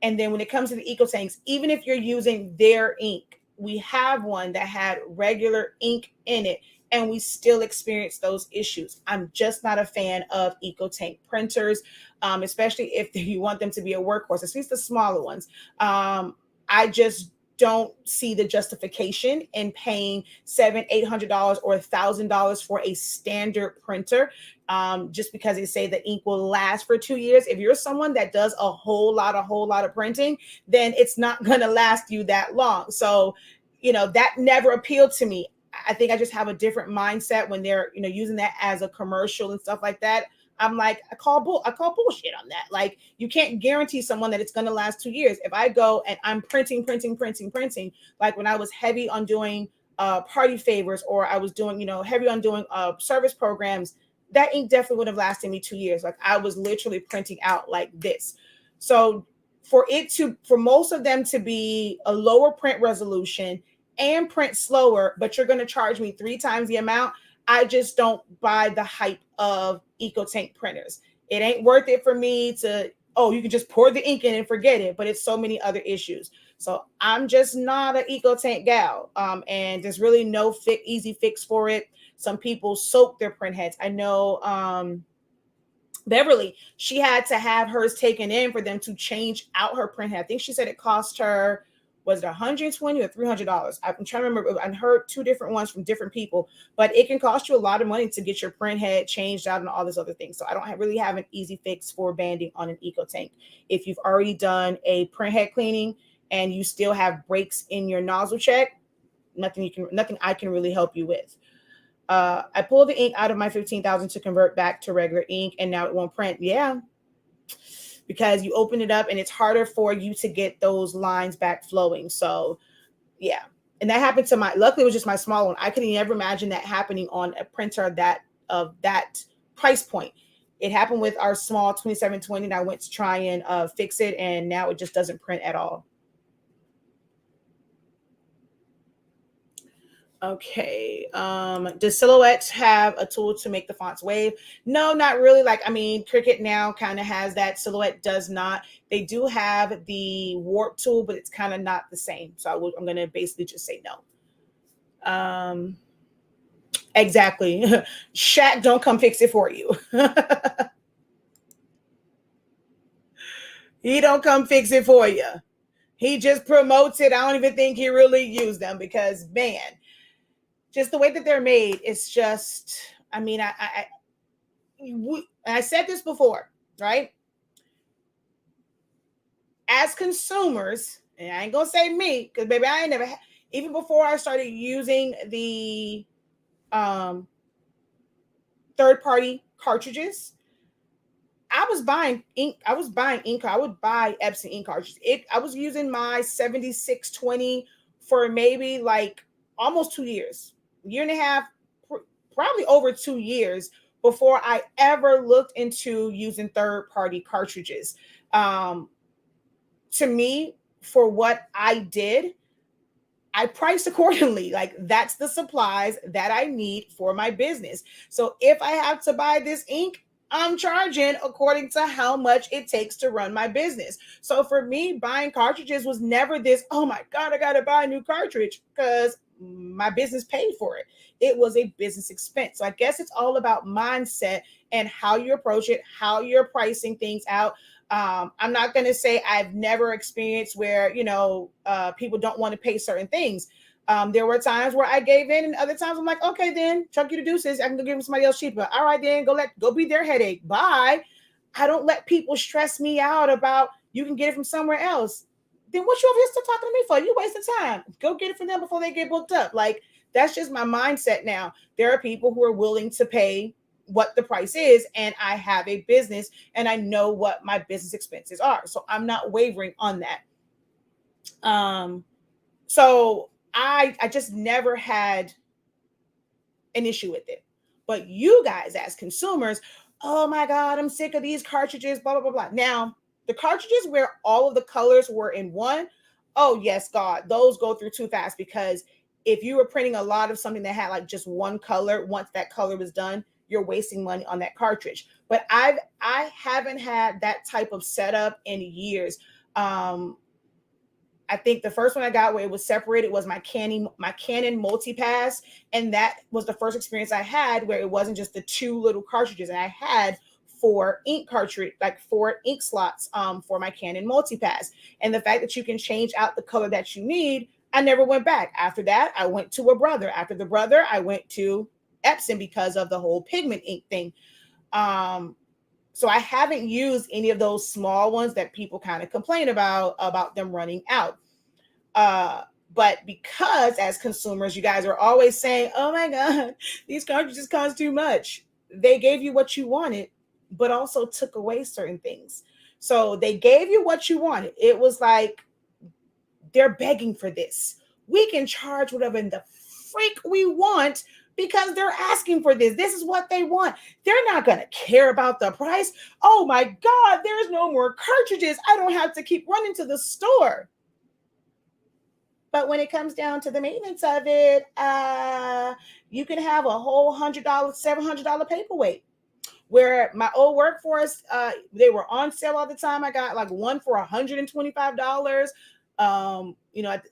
then when it comes to the eco tanks, even if you're using their ink, we have one that had regular ink in it, and we still experience those issues. I'm just not a fan of eco tank printers, especially if you want them to be a workhorse, at least the smaller ones. I just don't see the justification in paying $700-800 or $1,000 for a standard printer, just because they say the ink will last for 2 years. If you're someone that does a whole lot of printing, then it's not going to last you that long. So, that never appealed to me. I think I just have a different mindset when they're, using that as a commercial and stuff like that. I'm like, I call bullshit on that. Like, you can't guarantee someone that it's going to last 2 years. If I go and I'm printing, like when I was heavy on doing party favors, or I was doing, heavy on doing service programs, that ink definitely would have lasted me 2 years. Like, I was literally printing out like this. So for most of them to be a lower print resolution and print slower, but you're going to charge me 3 times the amount, I just don't buy the hype of EcoTank printers. It ain't worth it for me to, you can just pour the ink in and forget it, but it's so many other issues. So I'm just not an EcoTank gal. And there's really no easy fix for it. Some people soak their print heads. I know Beverly, she had to have hers taken in for them to change out her print head. I think she said it cost her, was it $120 or $300? I'm trying to remember. I heard 2 different ones from different people, but it can cost you a lot of money to get your print head changed out and all this other things. So I don't really have an easy fix for banding on an EcoTank. If you've already done a print head cleaning and you still have breaks in your nozzle check, nothing I can really help you with. I pulled the ink out of my 15,000 to convert back to regular ink, and now it won't print. Yeah, because you open it up and it's harder for you to get those lines back flowing. So yeah. And that happened to luckily it was just my small one. I couldn't ever imagine that happening on a printer of that price point. It happened with our small 2720, and I went to try and fix it, and now it just doesn't print at all. Okay. Does Silhouette have a tool to make the fonts wave? No, not really. Like, I mean, Cricut now kind of has that. Silhouette does not. They do have the warp tool, but it's kind of not the same. So I'm going to basically just say no. Exactly. Shaq, don't come fix it for you. He don't come fix it for you. He just promotes it. I don't even think he really used them because, man, just the way that they're made, it's just, I mean, I said this before, right? As consumers, and I ain't gonna say me, because baby, I ain't never, even before I started using the third-party cartridges, I was buying ink. I would buy Epson ink cartridges. I was using my 7620 for maybe like almost 2 years, year and a half, probably over 2 years before I ever looked into using third-party cartridges. To me, for what I did, I priced accordingly. Like, that's the supplies that I need for my business. So if I have to buy this ink, I'm charging according to how much it takes to run my business. So for me, buying cartridges was never this, oh my God, I got to buy a new cartridge, because my business paid for it. It was a business expense. So I guess it's all about mindset and how you approach it, how you're pricing things out. I'm not going to say I've never experienced where, people don't want to pay certain things. There were times where I gave in, and other times I'm like, okay, then chuck you the deuces. I can go give them somebody else cheaper. All right, then go be their headache. Bye. I don't let people stress me out about you can get it from somewhere else. Then what you over here still talking to me for? You wasting time. Go get it from them before they get booked up. Like, that's just my mindset now. There are people who are willing to pay what the price is, and I have a business and I know what my business expenses are. So I'm not wavering on that. So I just never had an issue with it. But you guys as consumers, oh my God, I'm sick of these cartridges, blah, blah, blah, blah. Now, the cartridges where all of the colors were in one, oh yes, God, those go through too fast, because if you were printing a lot of something that had like just one color, once that color was done, you're wasting money on that cartridge. But I haven't had that type of setup in years. I think the first one I got where it was separated was my Canon multipass, and that was the first experience I had where it wasn't just the 2 little cartridges, and I had 4 ink cartridge, like 4 ink slots for my Canon multipass. And the fact that you can change out the color that you need, I never went back. After that, I went to a brother. After the brother, I went to Epson because of the whole pigment ink thing. So I haven't used any of those small ones that people kind of complain about them running out. But because as consumers, you guys are always saying, oh my God, these cartridges cost too much. They gave you what you wanted, but also took away certain things. So they gave you what you wanted. It was like they're begging for this. We can charge whatever in the freak we want because they're asking for this. This is what they want. They're not going to care about the price. Oh my God, there's no more cartridges. I don't have to keep running to the store. But when it comes down to the maintenance of it, you can have a whole $100, $700 paperweight. Where my old workforce, they were on sale all the time. I got like one for $125.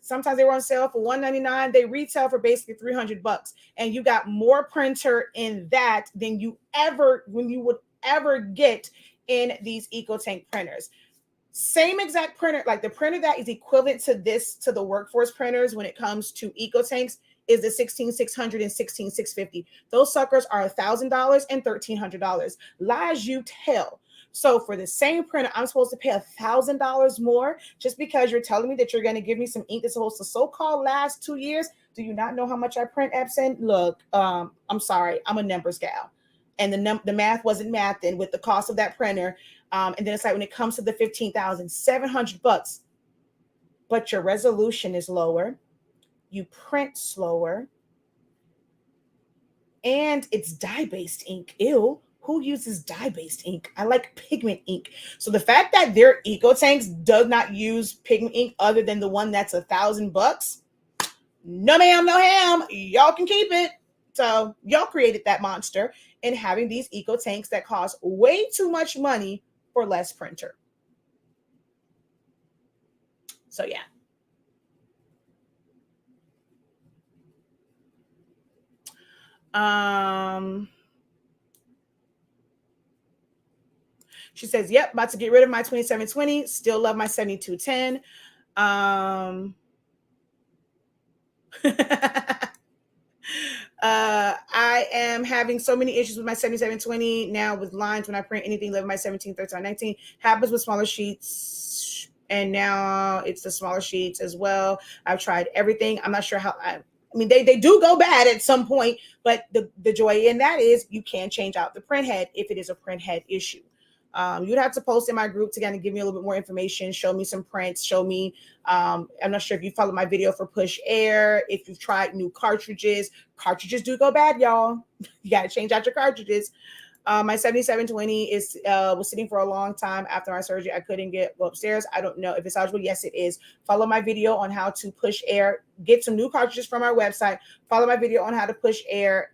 Sometimes they were on sale for $199. They retail for basically $300, and you got more printer in that than you would ever get in these EcoTank printers. Same exact printer, like the printer that is equivalent to the workforce printers when it comes to EcoTanks is the 16600 and 16650. Those suckers are $1,000 and $1,300. Lies you tell. So for the same printer, I'm supposed to pay $1,000 more just because you're telling me that you're going to give me some ink that's supposed to so-called last 2 years. Do you not know how much I print, Epson? Look, I'm sorry, I'm a numbers gal, and the math wasn't mathing with the cost of that printer. And then it's like when it comes to the $15,700, but your resolution is lower, you print slower, and it's dye-based ink. Ew, who uses dye-based ink? I like pigment ink. So the fact that their EcoTanks does not use pigment ink other than the one that's $1,000, no ma'am, no ham. Y'all can keep it. So y'all created that monster in having these EcoTanks that cost way too much money for less printer. So yeah. She says, yep, about to get rid of my 2720. Still love my 7210. I am having so many issues with my 7720 now with lines when I print anything love my 17, 13, 19. Happens with smaller sheets. And now it's the smaller sheets as well. I've tried everything. I'm not sure how I mean, they do go bad at some point, but the joy in that is you can change out the print head if it is a print head issue. You'd have to post in my group to kind of give me a little bit more information, show me some prints, show me, I'm not sure if you followed my video for push air, if you've tried new cartridges. Cartridges do go bad, y'all. You got to change out your cartridges. My 7720 was sitting for a long time after my surgery. I couldn't go upstairs. I don't know if it's eligible. Yes, it is. Follow my video on how to push air. Get some new cartridges from our website. Follow my video on how to push air.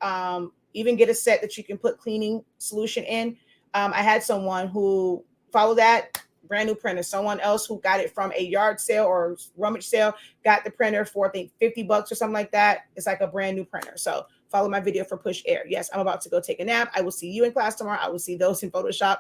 Even get a set that you can put cleaning solution in. I had someone who followed that, brand new printer. Someone else who got it from a yard sale or rummage sale got the printer for I think $50 or something like that. It's like a brand new printer. So follow my video for push air. Yes, I'm about to go take a nap. I will see you in class tomorrow. I will see those in Photoshop.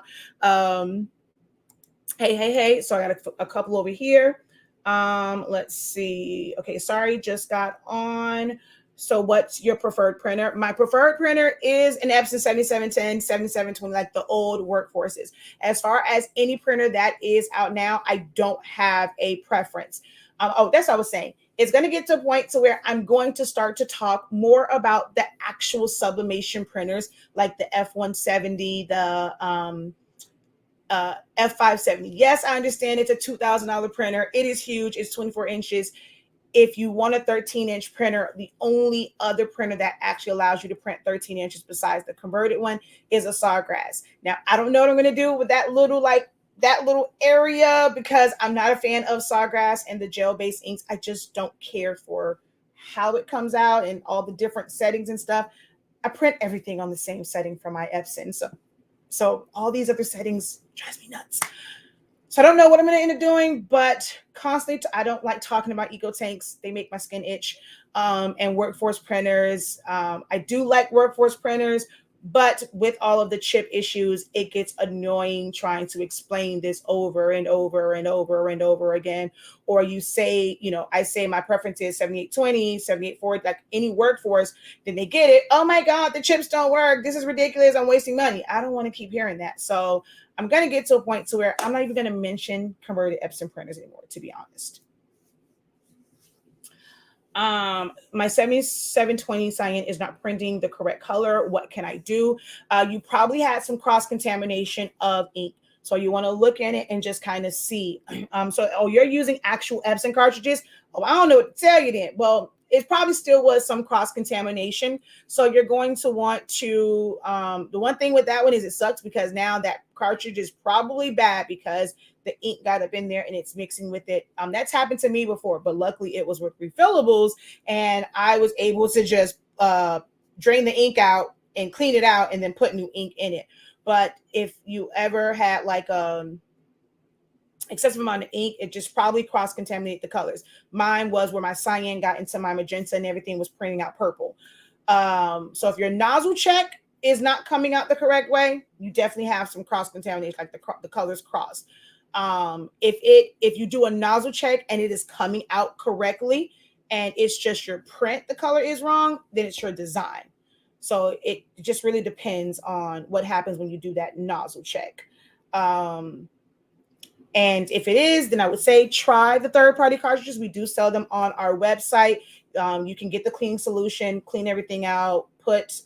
Hey. So I got a couple over here. Let's see. Okay, sorry, just got on. So what's your preferred printer? My preferred printer is an Epson 7710, 7720, like the old workforces. As far as any printer that is out now, I don't have a preference. That's what I was saying. It's going to get to a point to where I'm going to start to talk more about the actual sublimation printers, like the F170, the F570. Yes, I understand it's a $2,000 printer. It is huge. It's 24 inches. If you want a 13-inch printer, the only other printer that actually allows you to print 13 inches besides the converted one is a Sawgrass. Now, I don't know what I'm going to do with that little area because I'm not a fan of Sawgrass and the gel-based inks. I just don't care for how it comes out and all the different settings and stuff. I print everything on the same setting for my Epson. So all these other settings drives me nuts. So I don't know what I'm going to end up doing, but constantly, I don't like talking about EcoTanks. They make my skin itch. And workforce printers. I do like workforce printers, But with all of the chip issues, it gets annoying trying to explain this over and over and over and over again. Or you say, I say my preference is 7820, 7840, like any workforce, then they get it. Oh my God, the chips don't work. This is ridiculous. I'm wasting money. I don't want to keep hearing that. So I'm going to get to a point to where I'm not even going to mention converted Epson printers anymore, to be honest. My 7720 cyan is not printing the correct color. What can I do? You probably had some cross contamination of ink. So you want to look at it and just kind of see. You're using actual Epson cartridges. Oh, I don't know what to tell you then. Well, it probably still was some cross contamination. So you're going to want to, the one thing with that one is it sucks because now that cartridge is probably bad because the ink got up in there and it's mixing with it. That's happened to me before, but luckily it was with refillables and I was able to just drain the ink out and clean it out and then put new ink in it. But if you ever had like excessive amount of ink, it just probably cross-contaminated the colors. Mine was where my cyan got into my magenta and everything was printing out purple. So if your nozzle check is not coming out the correct way, you definitely have some cross-contamination, like the colors cross. If you do a nozzle check and it is coming out correctly and it's just your print, the color is wrong, then it's your design. So it just really depends on what happens when you do that nozzle check. And if it is, then I would say try the third-party cartridges. We do sell them on our website. You can get the cleaning solution, clean everything out, put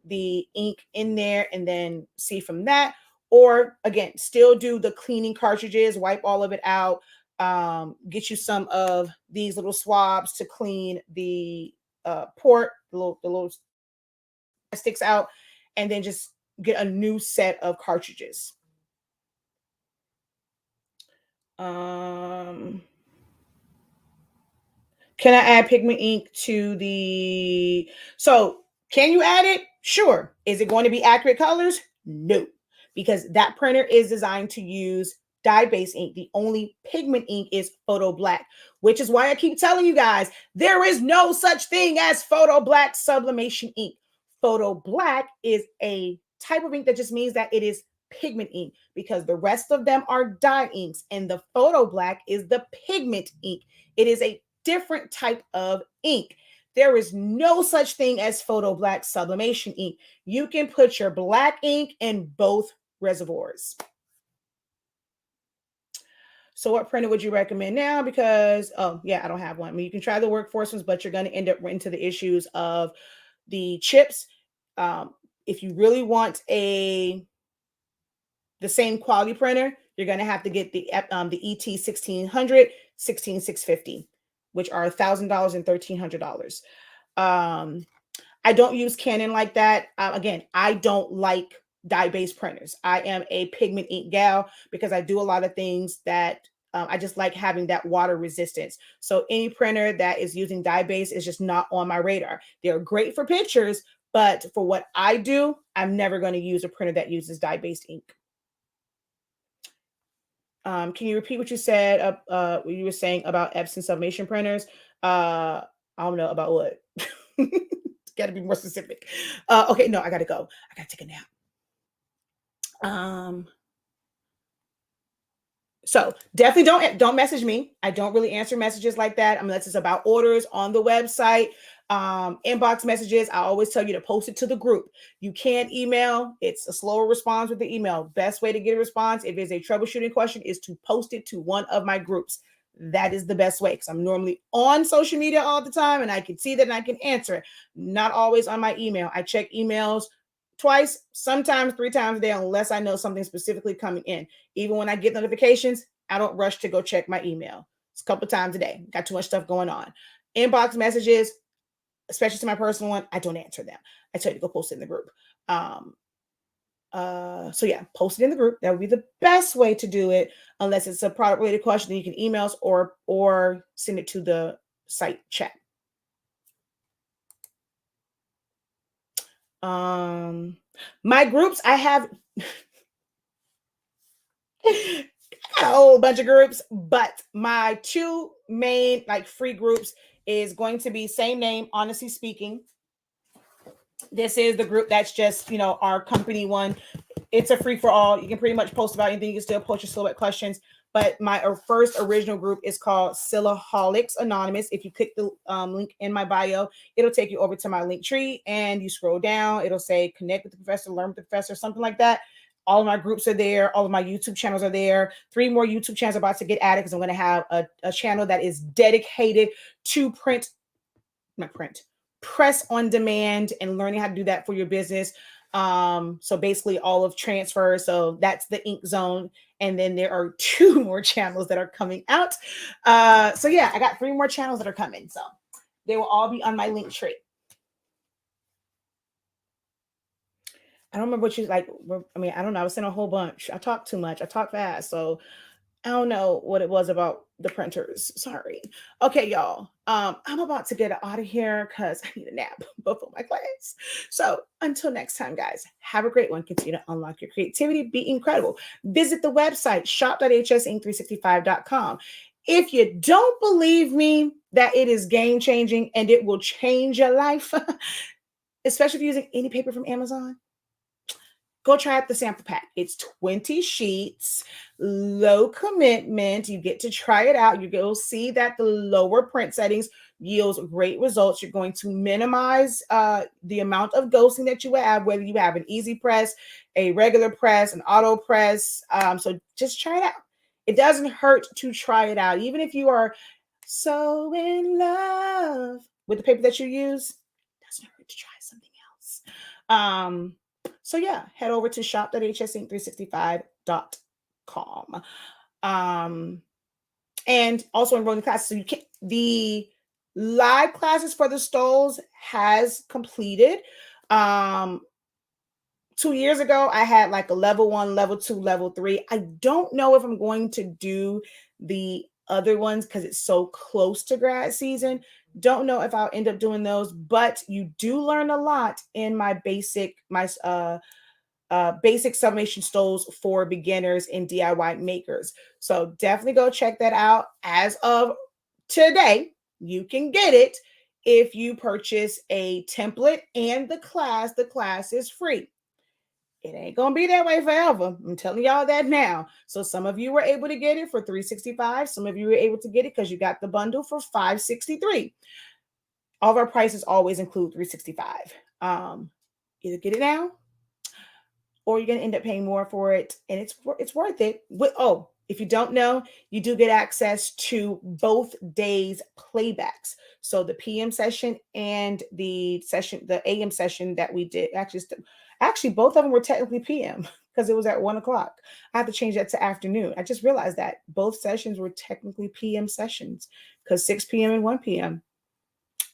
the ink in there, and then see from that. Or again, still do the cleaning cartridges, wipe all of it out, get you some of these little swabs to clean the port, the little sticks out, and then just get a new set of cartridges. Can I add pigment ink to the... So can you add it? Sure. Is it going to be accurate colors? No, because that printer is designed to use dye-based ink. The only pigment ink is photo black, which is why I keep telling you guys, there is no such thing as photo black sublimation ink. Photo black is a type of ink that just means that it is pigment ink, because the rest of them are dye inks and the photo black is the pigment ink. It is a different type of ink. There is no such thing as photo black sublimation ink. You can put your black ink in both reservoirs. So what printer would you recommend now? Because, oh yeah, I don't have one. I mean, you can try the workforce ones, but you're going to end up into the issues of the chips. If you really want the same quality printer, you're going to have to get the ET 1600, 16650, which are $1,000 and $1,300. I don't use Canon like that. Again, I don't like dye-based printers. I am a pigment ink gal because I do a lot of things that I just like having that water resistance. So any printer that is using dye-based is just not on my radar. They're great for pictures, but for what I do, I'm never going to use a printer that uses dye-based ink. Can you repeat what you said? What you were saying about Epson sublimation printers? I don't know about what. Got to be more specific. Okay, no, I gotta go. I gotta take a nap. So definitely don't message me. I don't really answer messages like that unless it's about orders on the website. Inbox messages, I always tell you to post it to the group. You can't email. It's a slower response with the email. Best way to get a response if it's a troubleshooting question is to post it to one of my groups. That is the best way, because I'm normally on social media all the time and I can see that and I can answer it. Not always on my email. I check emails twice, sometimes 3 times a day, unless I know something specifically coming in. Even when I get notifications, I don't rush to go check my email. It's a couple times a day. Got too much stuff going on. Inbox messages, especially to my personal one, I don't answer them. I tell you to go post it in the group. So yeah, post it in the group. That would be the best way to do it, unless it's a product related question. Then you can email us or send it to the site chat. My groups, I have a whole bunch of groups, but my 2 main free groups is going to be same name, Honestly Speaking, This is the group that's just, our company one. It's a free for all. You can pretty much post about anything. You can still post your silhouette questions. But my first original group is called Silaholics Anonymous. If you click the link in my bio, it'll take you over to my link tree, and you scroll down. It'll say connect with the professor, learn with the professor, something like that. All of my groups are there. All of my YouTube channels are there. 3 more YouTube channels are about to get added because I'm going to have a channel that is dedicated to not print, press on demand and learning how to do that for your business. So basically all of transfer. So that's the Ink Zone. And then there are 2 more channels that are coming out. So yeah, I got 3 more channels that are coming. So they will all be on my link tree. I don't remember what you like. I mean, I don't know. I was saying a whole bunch. I talk too much. I talk fast. So I don't know what it was about the printers. Sorry. Okay, y'all. I'm about to get out of here because I need a nap before my class. So until next time, guys, have a great one. Continue to unlock your creativity. Be incredible. Visit the website shop.hsink365.com. If you don't believe me that it is game changing and it will change your life, especially if you're using any paper from Amazon, go try out the sample pack. It's 20 sheets, low commitment. You get to try it out. You'll see that the lower print settings yields great results. You're going to minimize the amount of ghosting that you have, whether you have an easy press, a regular press, an auto press. So just try it out. It doesn't hurt to try it out. Even if you are so in love with the paper that you use, it doesn't hurt to try something else. So yeah, head over to shop.hsink365.com. And also enroll in classes. So you can the live classes for the stoles has completed. 2 years ago, I had like a level 1, level 2, level 3. I don't know if I'm going to do the other ones because it's so close to grad season. Don't know if I'll end up doing those, but you do learn a lot in my basic sublimation stoles for beginners and DIY makers. So definitely go check that out. As of today, you can get it if you purchase a template and the class. The class is free. It ain't gonna be that way forever. I'm telling y'all that now. So some of you were able to get it for $365. Some of you were able to get it because you got the bundle for $563. All of our prices always include $365. Either get it now or you're going to end up paying more for it, and it's worth it. If you don't know, you do get access to both days playbacks. So the PM session and the AM session that we did, actually both of them were technically PM because it was at 1:00. I have to change that to afternoon. I just realized that both sessions were technically PM sessions because 6 p.m. and 1 p.m.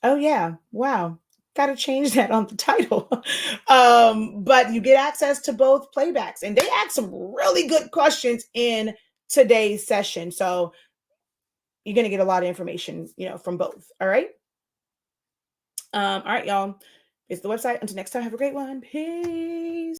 Oh yeah, wow. Got to change that on the title. But you get access to both playbacks, and they ask some really good questions in today's session. So you're going to get a lot of information, from both. All right. All right, y'all. It's the website. Until next time, have a great one. Peace.